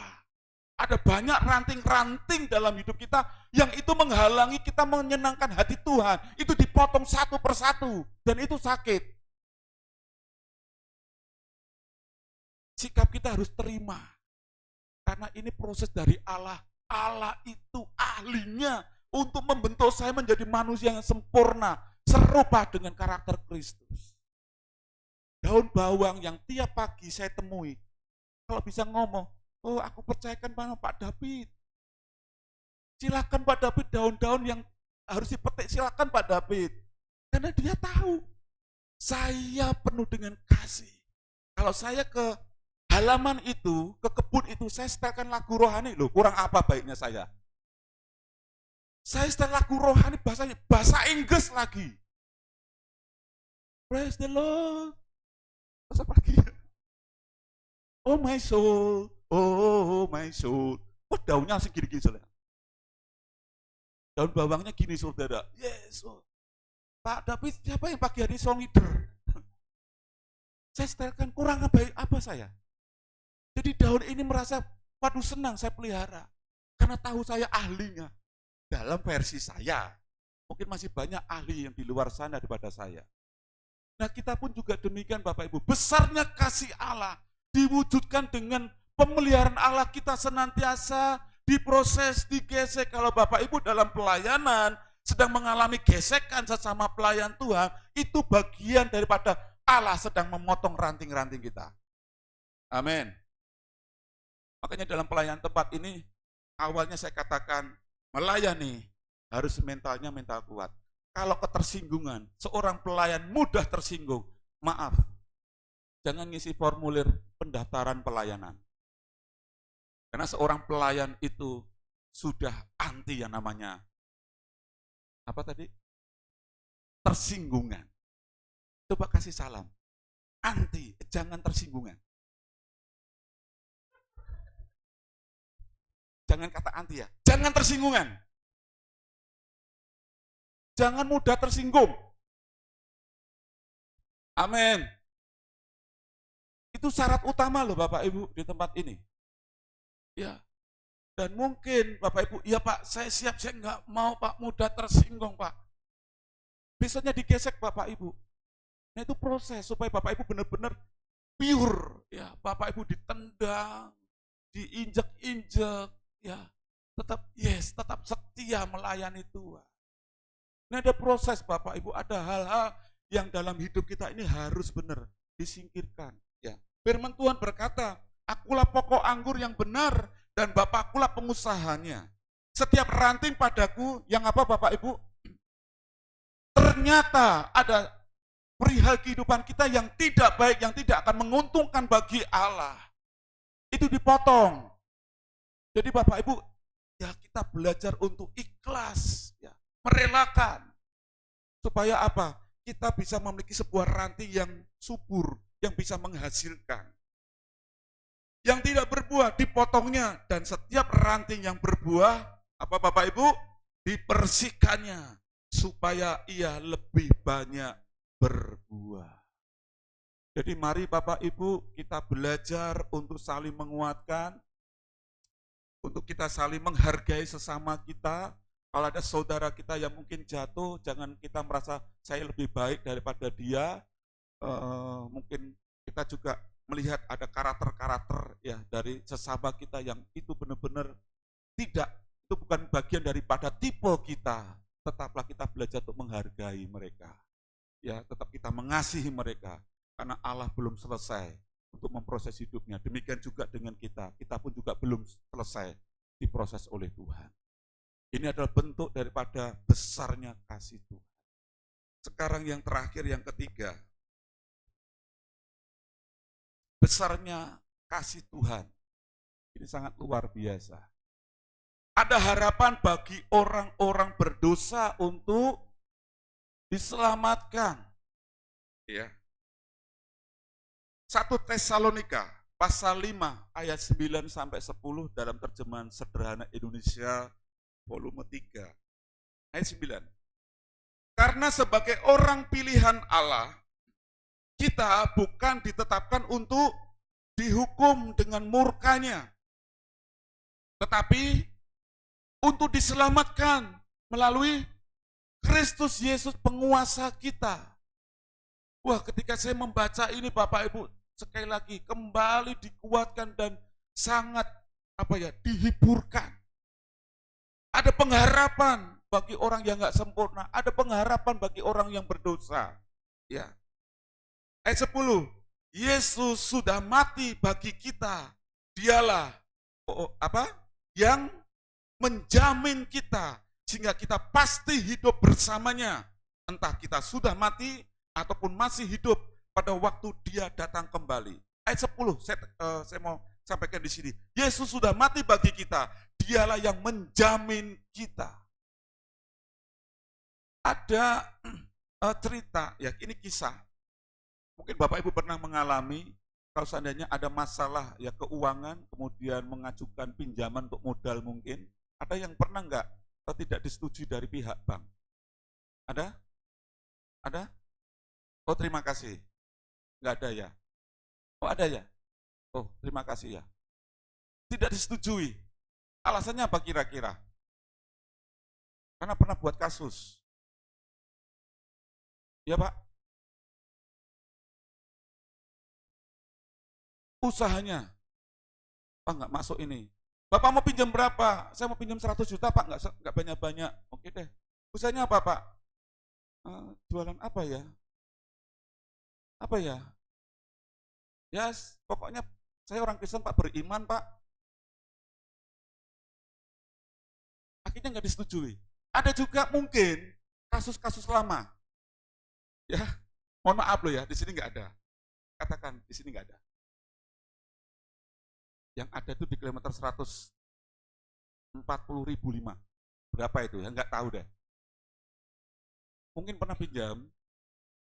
Ada banyak ranting-ranting dalam hidup kita yang itu menghalangi kita menyenangkan hati Tuhan. Itu dipotong satu persatu dan itu sakit. Sikap kita harus terima. Karena ini proses dari Allah. Allah itu ahlinya untuk membentuk saya menjadi manusia yang sempurna, serupa dengan karakter Kristus. Daun bawang yang tiap pagi saya temui, kalau bisa ngomong, aku percayakan pada Pak David. Silakan Pak David, daun-daun yang harus dipetik, silakan Pak David. Karena dia tahu, saya penuh dengan kasih. Kalau saya ke halaman itu, ke kebun itu, saya setelkan lagu rohani. Loh, kurang apa baiknya saya? Saya setel lagu rohani bahasanya, bahasa Inggris lagi. Praise the Lord. Terus apa lagi? Oh my soul, oh my soul. Oh daunnya asing gini-gini saudara. Daun bawangnya gini saudara. Yes, oh. Pak David siapa yang pagi hari song leader? Saya setelkan kurang apa saya? Jadi daun ini merasa, waduh senang saya pelihara. Karena tahu saya ahlinya. Dalam versi saya. Mungkin masih banyak ahli yang di luar sana daripada saya. Nah kita pun juga demikian Bapak Ibu. Besarnya kasih Allah diwujudkan dengan pemeliharaan Allah kita senantiasa diproses, digesek. Kalau Bapak Ibu dalam pelayanan sedang mengalami gesekan sesama pelayan Tuhan, itu bagian daripada Allah sedang memotong ranting-ranting kita. Amin. Makanya dalam pelayanan tempat ini, awalnya saya katakan, melayani harus mentalnya mental kuat. Kalau ketersinggungan, seorang pelayan mudah tersinggung, maaf, jangan ngisi formulir pendaftaran pelayanan. Karena seorang pelayan itu sudah anti yang namanya, apa tadi? Tersinggungan. Coba kasih salam, anti, jangan tersinggungan. Jangan kata anti ya, jangan tersinggungan. Jangan mudah tersinggung. Amin. Itu syarat utama loh Bapak Ibu di tempat ini. Ya. Dan mungkin Bapak Ibu, ya Pak, saya siap, saya enggak mau Pak mudah tersinggung Pak. Biasanya digesek Bapak Ibu. Nah itu proses supaya Bapak Ibu benar-benar pure. Ya, Bapak Ibu ditendang, diinjek-injek, ya, tetap setia melayani Tuhan. Ini ada proses Bapak Ibu, ada hal-hal yang dalam hidup kita ini harus benar disingkirkan. Ya, firman Tuhan berkata, akulah pokok anggur yang benar dan Bapakkulah pengusahanya. Setiap ranting padaku yang apa Bapak Ibu? Ternyata ada perihal kehidupan kita yang tidak baik, yang tidak akan menguntungkan bagi Allah. Itu dipotong. Jadi Bapak Ibu, ya kita belajar untuk ikhlas, ya, merelakan. Supaya apa? Kita bisa memiliki sebuah ranting yang subur, yang bisa menghasilkan. Yang tidak berbuah, dipotongnya. Dan setiap ranting yang berbuah, apa Bapak Ibu? Dibersihkannya. Supaya ia lebih banyak berbuah. Jadi mari Bapak Ibu kita belajar untuk saling menguatkan, untuk kita saling menghargai sesama kita. Kalau ada saudara kita yang mungkin jatuh, jangan kita merasa saya lebih baik daripada dia. Mungkin kita juga melihat ada karakter-karakter ya dari sesama kita yang itu benar-benar tidak, itu bukan bagian daripada tipe kita. Tetaplah kita belajar untuk menghargai mereka. Ya, tetap kita mengasihi mereka karena Allah belum selesai untuk memproses hidupnya. Demikian juga dengan kita pun juga belum selesai diproses oleh Tuhan. Ini adalah bentuk daripada besarnya kasih Tuhan. Sekarang yang terakhir, yang ketiga, besarnya kasih Tuhan. Ini sangat luar biasa. Ada harapan bagi orang-orang berdosa untuk diselamatkan. Ya. 1 Tesalonika pasal 5 ayat 9 sampai 10 dalam terjemahan sederhana Indonesia volume 3 ayat 9. Karena sebagai orang pilihan Allah, kita bukan ditetapkan untuk dihukum dengan murkanya, tetapi untuk diselamatkan melalui Kristus Yesus penguasa kita. Wah, ketika saya membaca ini Bapak Ibu, sekali lagi kembali dikuatkan dan sangat dihiburkan. Ada pengharapan bagi orang yang enggak sempurna, ada pengharapan bagi orang yang berdosa. Ya. Ayat 10. Yesus sudah mati bagi kita. Dialah yang menjamin kita sehingga kita pasti hidup bersamanya. Entah kita sudah mati ataupun masih hidup pada waktu dia datang kembali. Ayat 10, saya mau sampaikan di sini. Yesus sudah mati bagi kita. Dialah yang menjamin kita. Ada cerita, ya ini kisah. Mungkin Bapak Ibu pernah mengalami kalau seandainya ada masalah ya keuangan, kemudian mengajukan pinjaman untuk modal mungkin. Ada yang pernah enggak tidak disetujui dari pihak bank? Ada? Ada? Oh terima kasih. Enggak ada ya? Oh ada ya? Oh terima kasih ya. Tidak disetujui. Alasannya apa kira-kira? Karena pernah buat kasus. Ya Pak? Usahanya. Pak nggak masuk ini. Bapak mau pinjam berapa? Saya mau pinjam 100 juta Pak, nggak banyak-banyak. Oke deh. Usahanya apa Pak? Jualan apa ya? Apa ya? Ya pokoknya saya orang Kristen Pak, beriman Pak. Akhirnya nggak disetujui. Ada juga mungkin kasus-kasus lama. Ya, mohon maaf loh ya, di sini nggak ada. Katakan, di sini nggak ada. Yang ada itu di kilometer 140.005. Berapa itu ya? Nggak tahu deh. Mungkin pernah pinjam,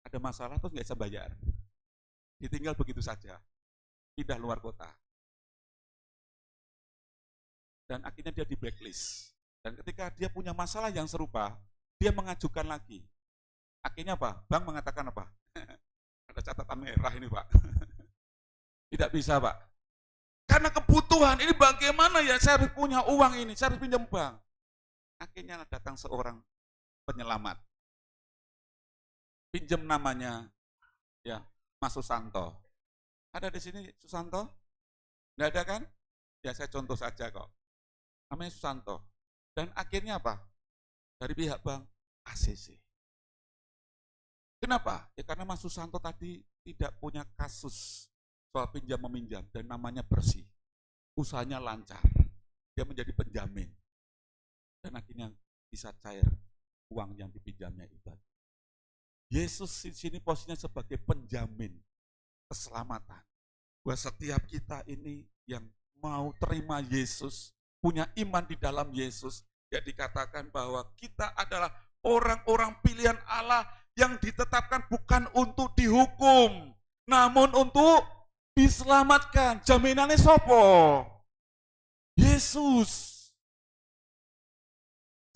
ada masalah terus nggak bisa bayar. Ditinggal begitu saja. Pindah luar kota. Dan akhirnya dia di blacklist. Dan ketika dia punya masalah yang serupa, dia mengajukan lagi. Akhirnya apa? Bank mengatakan apa? Ada catatan merah ini Pak. Tidak bisa Pak. Karena kebutuhan, ini bagaimana ya saya harus punya uang ini, saya harus pinjam bank. Akhirnya datang seorang penyelamat. Pinjam namanya ya Mas Susanto. Ada di sini Susanto? Nggak ada kan? Ya saya contoh saja kok. Namanya Susanto. Dan akhirnya apa? Dari pihak bank ACC. Kenapa? Ya karena Mas Susanto tadi tidak punya kasus soal pinjam meminjam dan namanya bersih. Usahanya lancar. Dia menjadi penjamin. Dan akhirnya bisa cair uang yang dipinjamnya itu. Yesus di sini posisinya sebagai penjamin keselamatan. Buat setiap kita ini yang mau terima Yesus, punya iman di dalam Yesus, ya dikatakan bahwa kita adalah orang-orang pilihan Allah yang ditetapkan bukan untuk dihukum, namun untuk diselamatkan. Jaminannya sopo? Yesus.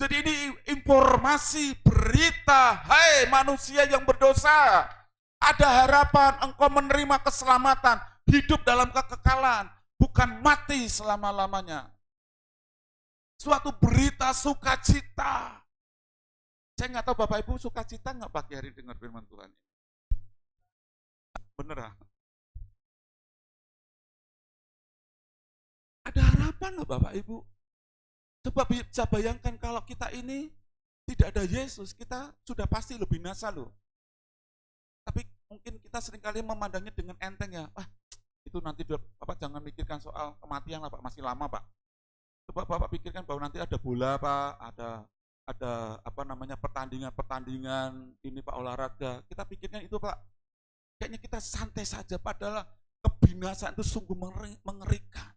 Jadi ini informasi, berita, hai manusia yang berdosa, ada harapan engkau menerima keselamatan, hidup dalam kekekalan, bukan mati selama-lamanya. Suatu berita sukacita. Saya nggak tahu Bapak Ibu sukacita nggak pagi hari dengar firman Tuhan? Bener ah? Ada harapan loh Bapak Ibu. Coba bisa bayangkan kalau kita ini tidak ada Yesus, kita sudah pasti lebih binasa loh. Tapi mungkin kita seringkali memandangnya dengan enteng ya. Itu nanti Bapak jangan mikirkan soal kematian lah Pak, masih lama Pak. Coba Bapak pikirkan bahwa nanti ada bola Pak, ada apa namanya pertandingan ini Pak, olahraga. Kita pikirkan itu Pak, kayaknya kita santai saja, padahal kebinasaan itu sungguh mengerikan.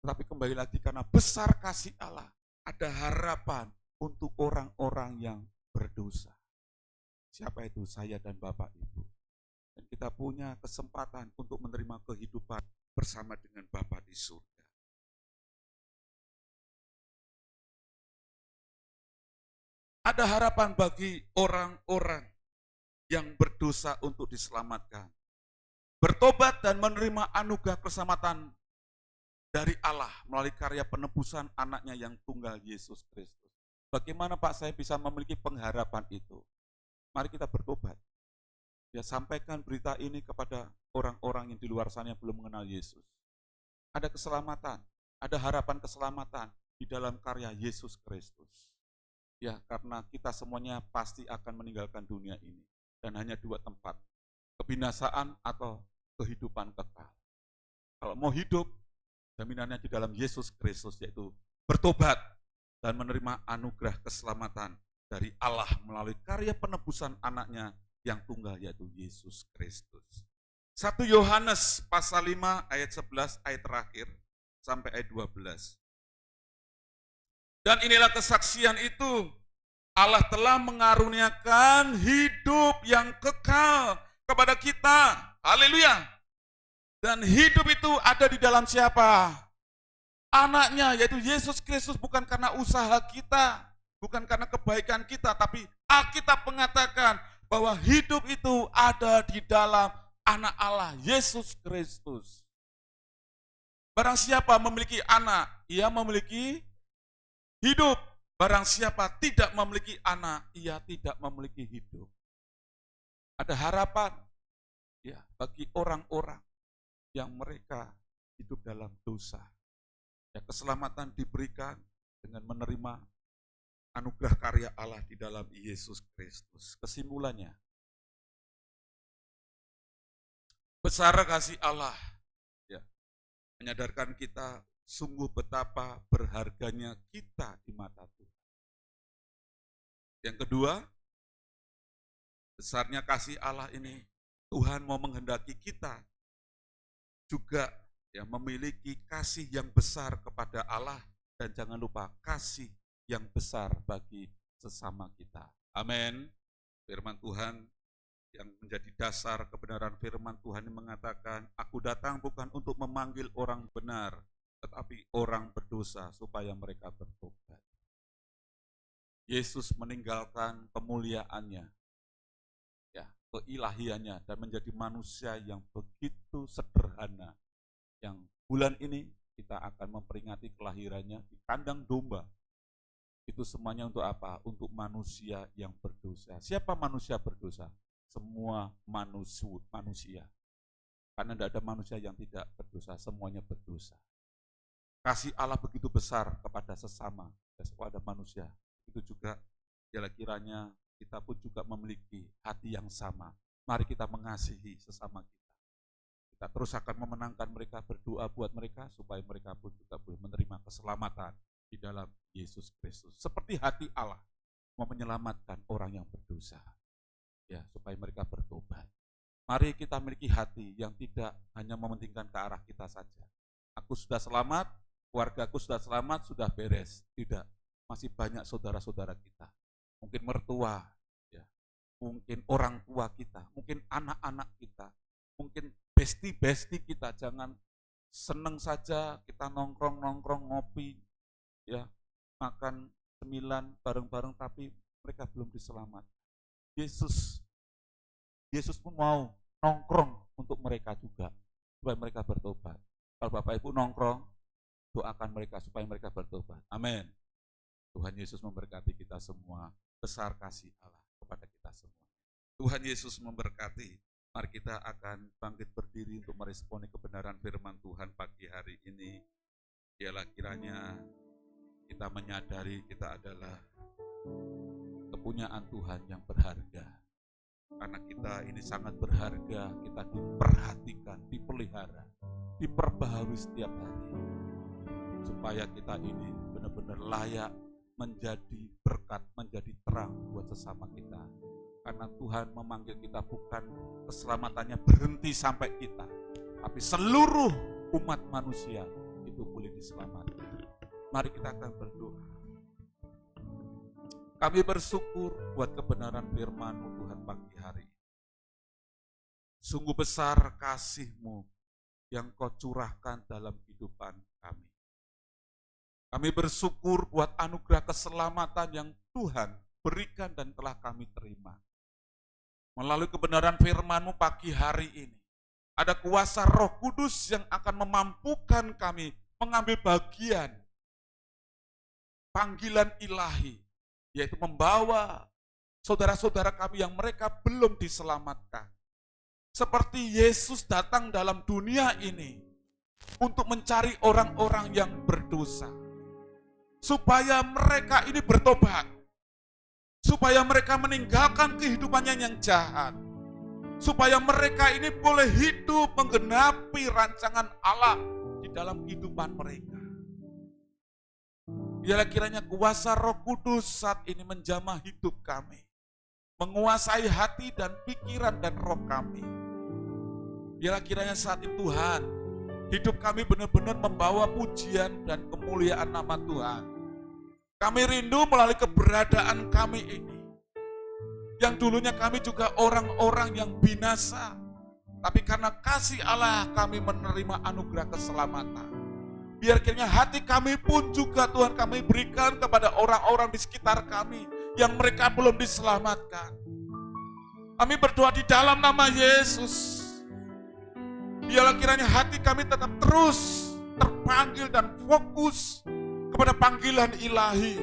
Tapi kembali lagi karena besar kasih Allah, ada harapan untuk orang-orang yang berdosa. Siapa itu? Saya dan Bapak Ibu. Dan kita punya kesempatan untuk menerima kehidupan bersama dengan Bapa di surga. Ada harapan bagi orang-orang yang berdosa untuk diselamatkan. Bertobat dan menerima anugerah keselamatan dari Allah melalui karya penebusan anaknya yang tunggal Yesus Kristus. Bagaimana Pak saya bisa memiliki pengharapan itu? Mari kita bertobat. Ya sampaikan berita ini kepada orang-orang yang di luar sana yang belum mengenal Yesus. Ada keselamatan, ada harapan keselamatan di dalam karya Yesus Kristus. Ya karena kita semuanya pasti akan meninggalkan dunia ini. Dan hanya dua tempat, kebinasaan atau kehidupan kekal. Kalau mau hidup, jaminannya di dalam Yesus Kristus, yaitu bertobat dan menerima anugerah keselamatan dari Allah melalui karya penebusan anaknya yang tunggal, yaitu Yesus Kristus. 1 Yohanes pasal 5 ayat 11 ayat terakhir sampai ayat 12. Dan inilah kesaksian itu, Allah telah mengaruniakan hidup yang kekal kepada kita. Haleluya. Dan hidup itu ada di dalam siapa? Anaknya, yaitu Yesus Kristus, bukan karena usaha kita, bukan karena kebaikan kita, tapi Alkitab mengatakan bahwa hidup itu ada di dalam anak Allah, Yesus Kristus. Barang siapa memiliki anak, ia memiliki hidup. Barang siapa tidak memiliki anak, ia tidak memiliki hidup. Ada harapan ya bagi orang-orang yang mereka hidup dalam dosa. Ya, keselamatan diberikan dengan menerima anugerah karya Allah di dalam Yesus Kristus. Kesimpulannya, besar kasih Allah ya, menyadarkan kita sungguh betapa berharganya kita di mata Tuhan. Yang kedua, besarnya kasih Allah ini, Tuhan mau menghendaki kita juga ya memiliki kasih yang besar kepada Allah, dan jangan lupa kasih yang besar bagi sesama kita. Amin. Firman Tuhan yang menjadi dasar kebenaran firman Tuhan yang mengatakan, aku datang bukan untuk memanggil orang benar, tetapi orang berdosa supaya mereka bertobat. Yesus meninggalkan kemuliaannya, ya, keilahiannya, dan menjadi manusia yang begitu sederhana. Yang bulan ini kita akan memperingati kelahirannya di kandang domba. Itu semuanya untuk apa? Untuk manusia yang berdosa. Siapa manusia berdosa? Semua manusia. Karena tidak ada manusia yang tidak berdosa, semuanya berdosa. Kasih Allah begitu besar kepada sesama, kepada manusia. Itu juga kiranya kita pun juga memiliki hati yang sama. Mari kita mengasihi sesama kita. Kita terus akan memenangkan mereka, berdoa buat mereka supaya mereka pun juga boleh menerima keselamatan di dalam Yesus Kristus. Seperti hati Allah mau menyelamatkan orang yang berdosa, ya, supaya mereka bertobat. Mari kita miliki hati yang tidak hanya mementingkan ke arah kita saja. Aku sudah selamat, keluargaku sudah selamat, sudah beres. Tidak, masih banyak saudara-saudara kita. Mungkin mertua, ya, mungkin orang tua kita, mungkin anak-anak kita, mungkin besti-besti kita. Jangan seneng saja kita nongkrong-nongkrong, ngopi, ya, makan cemilan bareng-bareng, tapi mereka belum diselamatkan. Yesus pun mau nongkrong untuk mereka juga, supaya mereka bertobat. Kalau Bapak Ibu nongkrong, doakan mereka supaya mereka bertobat. Amin. Tuhan Yesus memberkati kita semua. Besar kasih Allah kepada kita semua. Tuhan Yesus memberkati. Mari kita akan bangkit berdiri untuk meresponi kebenaran firman Tuhan pagi hari ini. Ialah kiranya kita menyadari kita adalah kepunyaan Tuhan yang berharga. Karena kita ini sangat berharga, kita diperhatikan, dipelihara, diperbaharui setiap hari. Supaya kita ini benar-benar layak menjadi berkat, menjadi terang buat sesama kita. Karena Tuhan memanggil kita bukan keselamatannya berhenti sampai kita, tapi seluruh umat manusia itu boleh diselamatkan. Mari kita akan berdoa. Kami bersyukur buat kebenaran firman-Mu Tuhan pagi hari ini. Sungguh besar kasih-Mu yang Kau curahkan dalam kehidupan kami. Kami bersyukur buat anugerah keselamatan yang Tuhan berikan dan telah kami terima. Melalui kebenaran firman-Mu pagi hari ini, ada kuasa Roh Kudus yang akan memampukan kami mengambil bagian panggilan ilahi, yaitu membawa saudara-saudara kami yang mereka belum diselamatkan. Seperti Yesus datang dalam dunia ini untuk mencari orang-orang yang berdosa, supaya mereka ini bertobat, supaya mereka meninggalkan kehidupannya yang jahat, supaya mereka ini boleh hidup menggenapi rancangan Allah di dalam kehidupan mereka. Biarlah kiranya kuasa Roh Kudus saat ini menjamah hidup kami, menguasai hati dan pikiran dan roh kami. Biarlah kiranya saat ini Tuhan, hidup kami benar-benar membawa pujian dan kemuliaan nama Tuhan. Kami rindu melalui keberadaan kami ini. Yang dulunya kami juga orang-orang yang binasa. Tapi karena kasih Allah kami menerima anugerah keselamatan. Biar kiranya hati kami pun juga Tuhan kami berikan kepada orang-orang di sekitar kami yang mereka belum diselamatkan. Kami berdoa di dalam nama Yesus. Biarlah kiranya hati kami tetap terus terpanggil dan fokus kepada panggilan ilahi.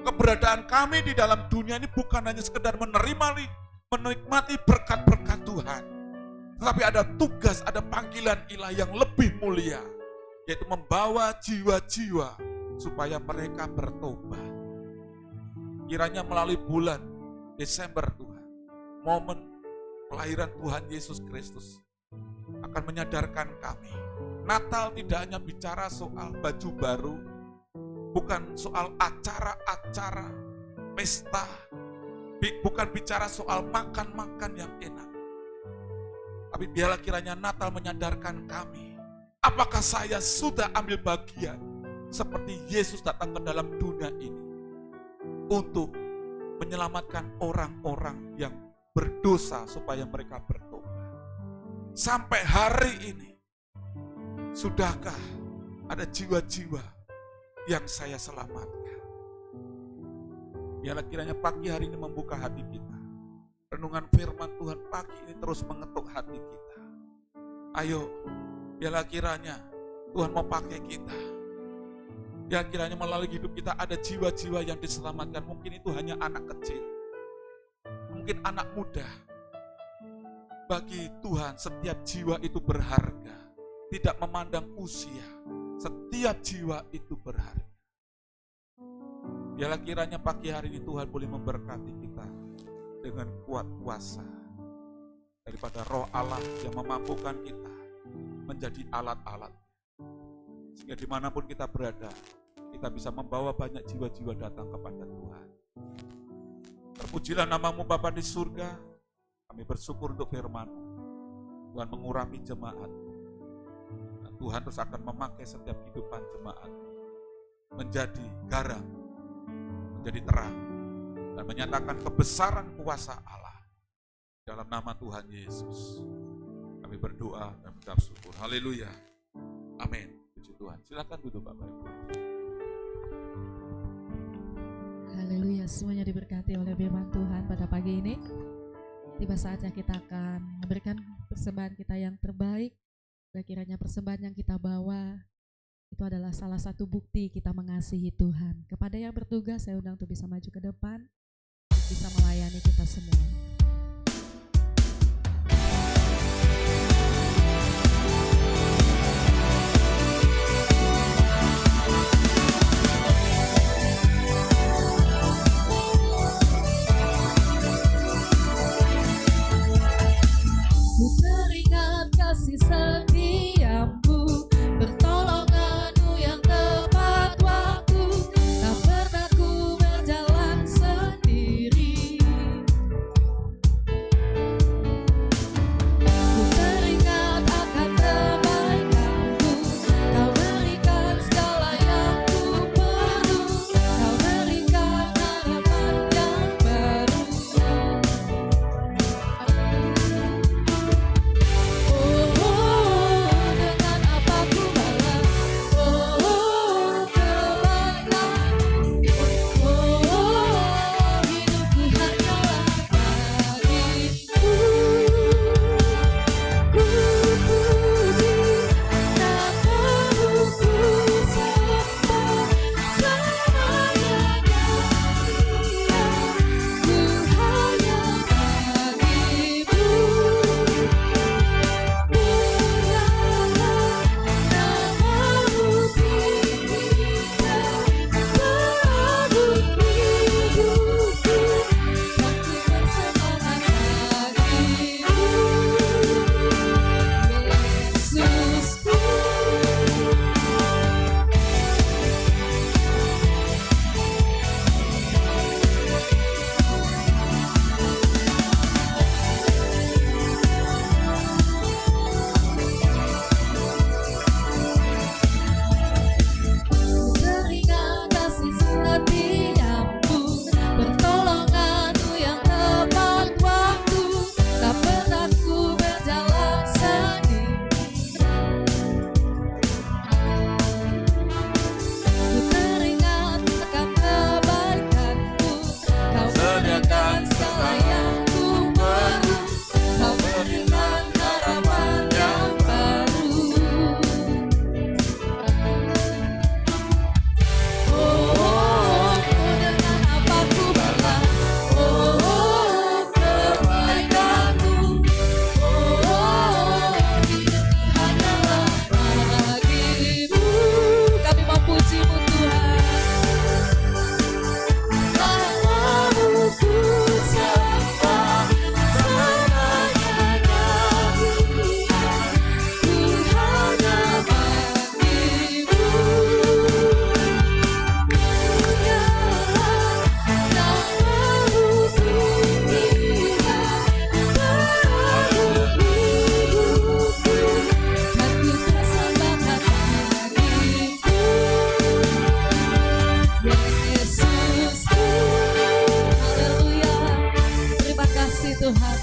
Keberadaan kami di dalam dunia ini bukan hanya sekedar menikmati berkat-berkat Tuhan. Tetapi ada tugas, ada panggilan ilahi yang lebih mulia. Yaitu membawa jiwa-jiwa supaya mereka bertobat. Kiranya melalui bulan Desember Tuhan, momen kelahiran Tuhan Yesus Kristus akan menyadarkan kami. Natal tidak hanya bicara soal baju baru, bukan soal acara-acara, pesta, bukan bicara soal makan-makan yang enak. Tapi biarlah kiranya Natal menyadarkan kami, apakah saya sudah ambil bagian seperti Yesus datang ke dalam dunia ini untuk menyelamatkan orang-orang yang berdosa supaya mereka bertobat. Sampai hari ini, sudahkah ada jiwa-jiwa yang saya selamatkan? Biarlah kiranya pagi hari ini membuka hati kita. Renungan firman Tuhan pagi ini terus mengetuk hati kita. Ayo, biarlah kiranya Tuhan mau pakai kita. Biarlah kiranya melalui hidup kita ada jiwa-jiwa yang diselamatkan. Mungkin itu hanya anak kecil, mungkin anak muda. Bagi Tuhan setiap jiwa itu berharga. Tidak memandang usia, setiap jiwa itu berharga. Biarlah kiranya pagi hari ini Tuhan boleh memberkati kita dengan kuat kuasa daripada Roh Allah yang memampukan kita menjadi alat-alat. Sehingga dimanapun kita berada, kita bisa membawa banyak jiwa-jiwa datang kepada Tuhan. Terpujilah namamu Bapa di surga. Kami bersyukur untuk firman-Mu. Tuhan mengurapi jemaat. Dan Tuhan terus akan memakai setiap kehidupan jemaat menjadi garam, menjadi terang, dan menyatakan kebesaran kuasa Allah. Dalam nama Tuhan Yesus, kami berdoa dan mengucap syukur. Haleluya. Amin. Puji Tuhan. Silakan duduk Bapak Ibu. Haleluya, semuanya diberkati oleh firman Tuhan pada pagi ini. Tiba saatnya kita akan memberikan persembahan kita yang terbaik. Dan kiranya persembahan yang kita bawa itu adalah salah satu bukti kita mengasihi Tuhan. Kepada yang bertugas saya undang untuk bisa maju ke depan, bisa melayani kita semua. Ku teringat kasih setiamu, pertolonganmu yang tepat waktu. Tak pernah ku berjalan sendiri, Tuhan.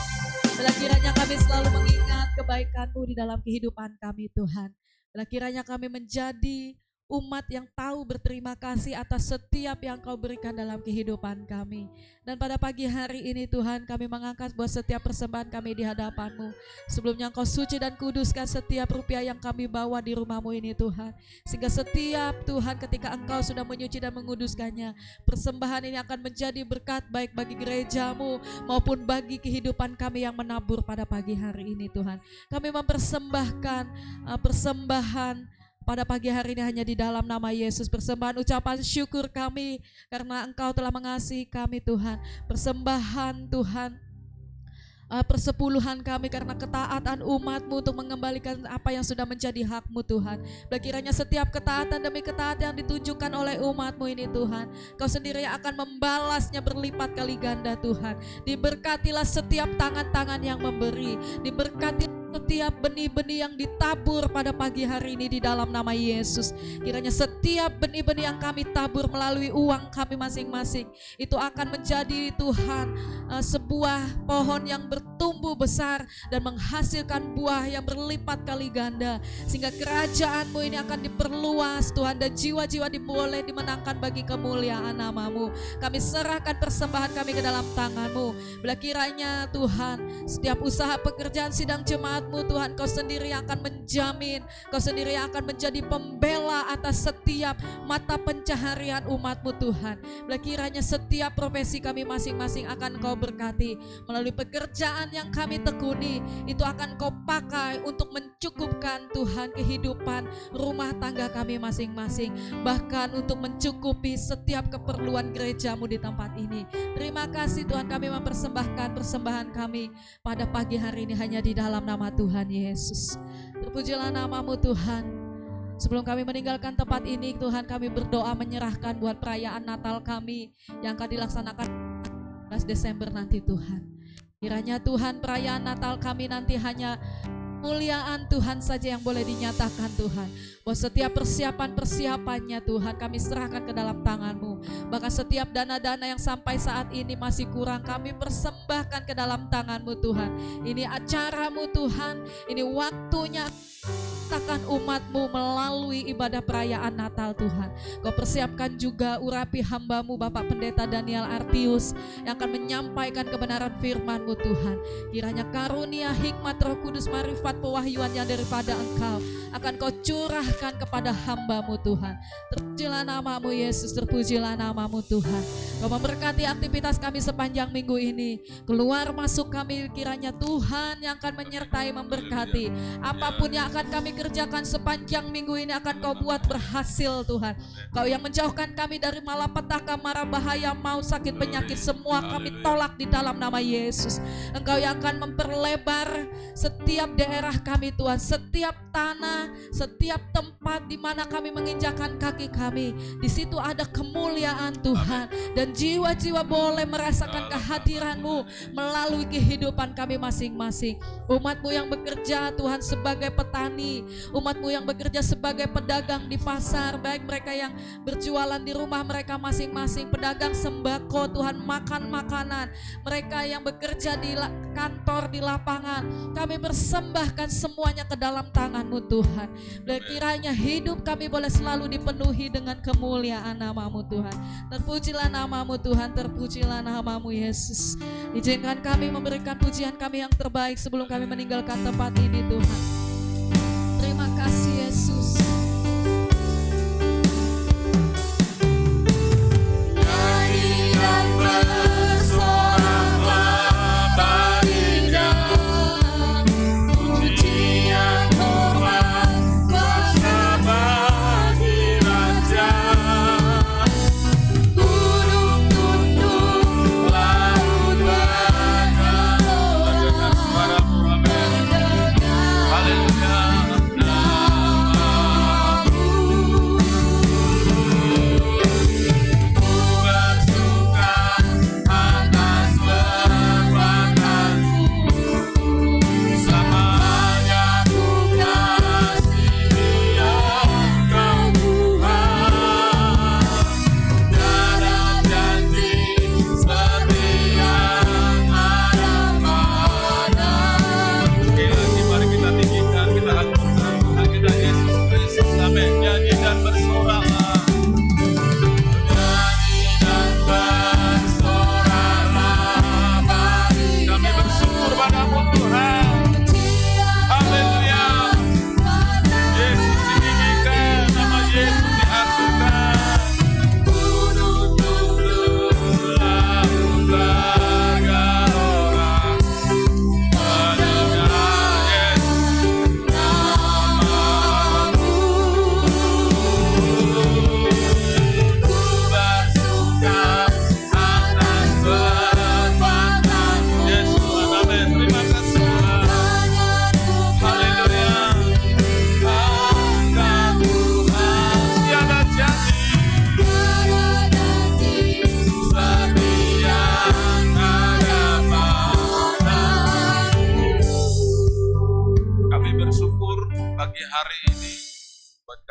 Bila kiranya kami selalu mengingat kebaikan-Mu di dalam kehidupan kami Tuhan. Bila kiranya kami menjadi umat yang tahu berterima kasih atas setiap yang Kau berikan dalam kehidupan kami. Dan pada pagi hari ini Tuhan, kami mengangkat buat setiap persembahan kami di hadapan-Mu. Sebelumnya Engkau suci dan kuduskan setiap rupiah yang kami bawa di rumah-Mu ini Tuhan. Sehingga setiap Tuhan ketika Engkau sudah menyuci dan menguduskannya, persembahan ini akan menjadi berkat baik bagi gereja-Mu maupun bagi kehidupan kami yang menabur pada pagi hari ini Tuhan. Kami mempersembahkan persembahan pada pagi hari ini hanya di dalam nama Yesus. Persembahan ucapan syukur kami karena Engkau telah mengasihi kami Tuhan. Persembahan Tuhan, persepuluhan kami karena ketaatan umat-Mu untuk mengembalikan apa yang sudah menjadi hak-Mu Tuhan. Kiranya setiap ketaatan demi ketaatan yang ditunjukkan oleh umat-Mu ini Tuhan, Kau sendiri yang akan membalasnya berlipat kali ganda Tuhan. Diberkatilah setiap tangan-tangan yang memberi, diberkati setiap benih-benih yang ditabur pada pagi hari ini di dalam nama Yesus. Kiranya setiap benih-benih yang kami tabur melalui uang kami masing-masing, itu akan menjadi Tuhan sebuah pohon yang bertumbuh besar dan menghasilkan buah yang berlipat kali ganda. Sehingga kerajaan-Mu ini akan diperluas Tuhan, dan jiwa-jiwa boleh dimenangkan bagi kemuliaan nama-Mu. Kami serahkan persembahan kami ke dalam tangan-Mu. Bila kiranya Tuhan setiap usaha pekerjaan sidang jemaat-Mu Tuhan, Kau sendiri yang akan menjamin, Kau sendiri yang akan menjadi pembela atas setiap mata pencaharian umat-Mu Tuhan. Bila kiranya setiap profesi kami masing-masing akan Kau berkati, melalui pekerjaan yang kami tekuni, itu akan Kau pakai untuk mencukupkan Tuhan kehidupan rumah tangga kami masing-masing, bahkan untuk mencukupi setiap keperluan gereja-Mu di tempat ini. Terima kasih Tuhan, kami mempersembahkan persembahan kami pada pagi hari ini hanya di dalam nama Tuhan Yesus. Terpujilah nama-Mu Tuhan. Sebelum kami meninggalkan tempat ini Tuhan, kami berdoa menyerahkan buat perayaan Natal kami yang akan dilaksanakan 14 Desember nanti Tuhan. Kiranya Tuhan perayaan Natal kami nanti hanya kemuliaan Tuhan saja yang boleh dinyatakan Tuhan. Bahwa setiap persiapan-persiapannya Tuhan kami serahkan ke dalam tangan-Mu. Bahkan setiap dana-dana yang sampai saat ini masih kurang, kami persembahkan ke dalam tangan-Mu Tuhan. Ini acara-Mu Tuhan, ini waktunya takkan umat-Mu melalui ibadah perayaan Natal Tuhan. Kau persiapkan juga urapi hamba-Mu Bapak Pendeta Daniel Artius yang akan menyampaikan kebenaran firman-Mu Tuhan. Kiranya karunia hikmat Roh Kudus, marifat pewahyuan yang daripada Engkau akan Kau curahkan kepada hamba-Mu Tuhan. Terpujilah nama-Mu Yesus, terpujilah nama-Mu Tuhan. Kau memberkati aktivitas kami sepanjang minggu ini. Keluar masuk kami kiranya Tuhan yang akan menyertai, memberkati. Apapun yang akan kami kerjakan sepanjang minggu ini akan Kau buat berhasil Tuhan. Kau yang menjauhkan kami dari malapetaka, mara bahaya, maut, sakit, penyakit, semua kami tolak di dalam nama Yesus. Engkau yang akan memperlebar setiap daerah kami Tuhan, setiap tanah, setiap tempat di mana kami menginjakkan kaki kami. Di situ ada kemuliaan Tuhan, dan jiwa-jiwa boleh merasakan kehadiran-Mu melalui kehidupan kami masing-masing. Umat-Mu yang bekerja Tuhan sebagai petani, umat-Mu yang bekerja sebagai pedagang di pasar, baik mereka yang berjualan di rumah mereka masing-masing, pedagang sembako Tuhan, makan makanan, mereka yang bekerja di kantor, di lapangan, kami persembahkan semuanya ke dalam tangan-Mu Tuhan. Kiranya hidup kami boleh selalu dipenuhi dengan kemuliaan nama-Mu Tuhan. Terpujilah nama-Mu Tuhan, terpujilah nama-Mu Yesus. Izinkan kami memberikan pujian kami yang terbaik sebelum kami meninggalkan tempat ini Tuhan. Terima kasih Yesus. Nyanyi dan bersoraklah baginda, pujian hormat kuasa bagi Raja. Gunung tunduk, laut bergerak, Haleluya.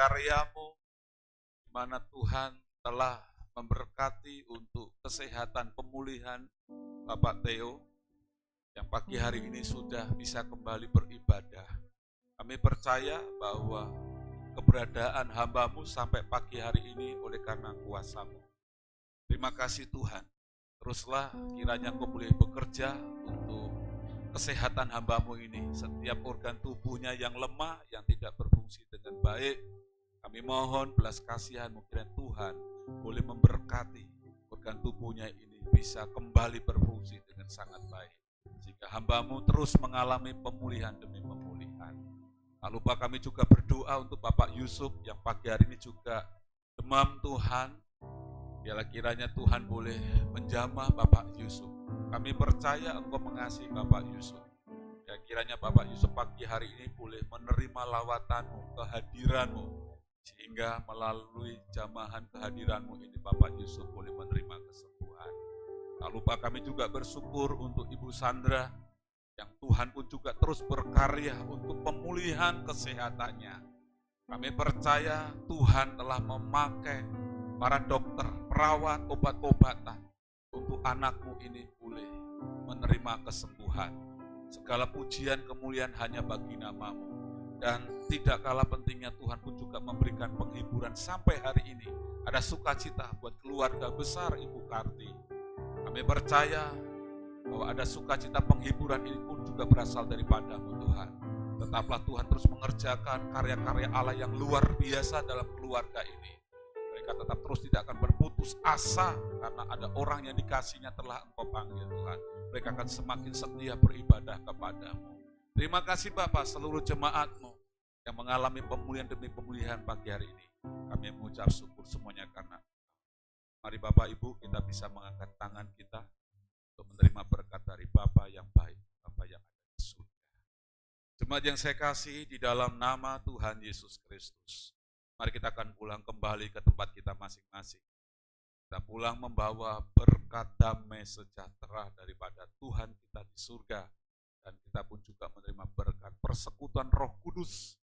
karya-Mu, di mana Tuhan telah memberkati untuk kesehatan pemulihan Bapak Theo, yang pagi hari ini sudah bisa kembali beribadah. Kami percaya bahwa keberadaan hamba-Mu sampai pagi hari ini oleh karena kuasa-Mu. Terima kasih Tuhan. Teruslah kiranya Engkau boleh bekerja untuk kesehatan hamba-Mu ini. Setiap organ tubuhnya yang lemah, yang tidak berfungsi dengan baik, kami mohon belas kasihan-Mu, kiranya Tuhan boleh memberkati organ tubuhnya ini bisa kembali berfungsi dengan sangat baik. Sehingga hamba-Mu terus mengalami pemulihan demi pemulihan. Tak lupa kami juga berdoa untuk Bapak Yusuf yang pagi hari ini juga demam Tuhan. Biarlah kiranya Tuhan boleh menjamah Bapak Yusuf. Kami percaya Engkau mengasihi Bapak Yusuf. Ya kiranya Bapak Yusuf pagi hari ini boleh menerima lawatan-Mu, kehadiran-Mu. Sehingga melalui jamahan kehadiran-Mu ini Bapak Yusuf boleh menerima kesembuhan. Tak lupa kami juga bersyukur untuk Ibu Sandra, yang Tuhan pun juga terus berkarya untuk pemulihan kesehatannya. Kami percaya Tuhan telah memakai para dokter, perawat, obat-obatan untuk anak-Mu ini boleh menerima kesembuhan. Segala pujian kemuliaan hanya bagi nama-Mu. Dan tidak kalah pentingnya Tuhan pun juga memberikan penghiburan sampai hari ini. Ada sukacita buat keluarga besar Ibu Karti. Kami percaya bahwa ada sukacita penghiburan ini pun juga berasal daripada-Mu Tuhan. Tetaplah Tuhan terus mengerjakan karya-karya Allah yang luar biasa dalam keluarga ini. Mereka tetap terus tidak akan berputus asa karena ada orang yang dikasihnya telah Engkau panggil Tuhan. Mereka akan semakin setia beribadah kepada-Mu. Terima kasih Bapak seluruh jemaat-Mu yang mengalami pemulihan demi pemulihan pagi hari ini. Kami mengucap syukur semuanya karena mari Bapak Ibu kita bisa mengangkat tangan kita untuk menerima berkat dari Bapa yang baik, Bapa yang ada di surga. Jemaat yang saya kasih di dalam nama Tuhan Yesus Kristus. Mari kita akan pulang kembali ke tempat kita masing-masing. Kita pulang membawa berkat damai sejahtera daripada Tuhan kita di surga. Dan kita pun juga menerima berkat persekutuan Roh Kudus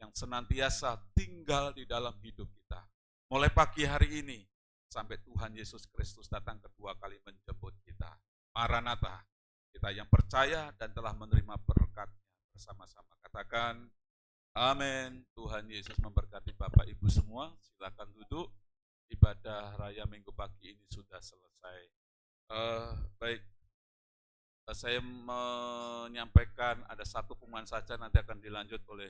yang senantiasa tinggal di dalam hidup kita. Mulai pagi hari ini sampai Tuhan Yesus Kristus datang kedua kali menjemput kita. Maranatha, kita yang percaya dan telah menerima berkatnya bersama-sama. Katakan, amin. Tuhan Yesus memberkati Bapak Ibu semua. Silakan duduk. Ibadah raya minggu pagi ini sudah selesai. Baik, saya menyampaikan ada satu pengumuman saja, nanti akan dilanjut oleh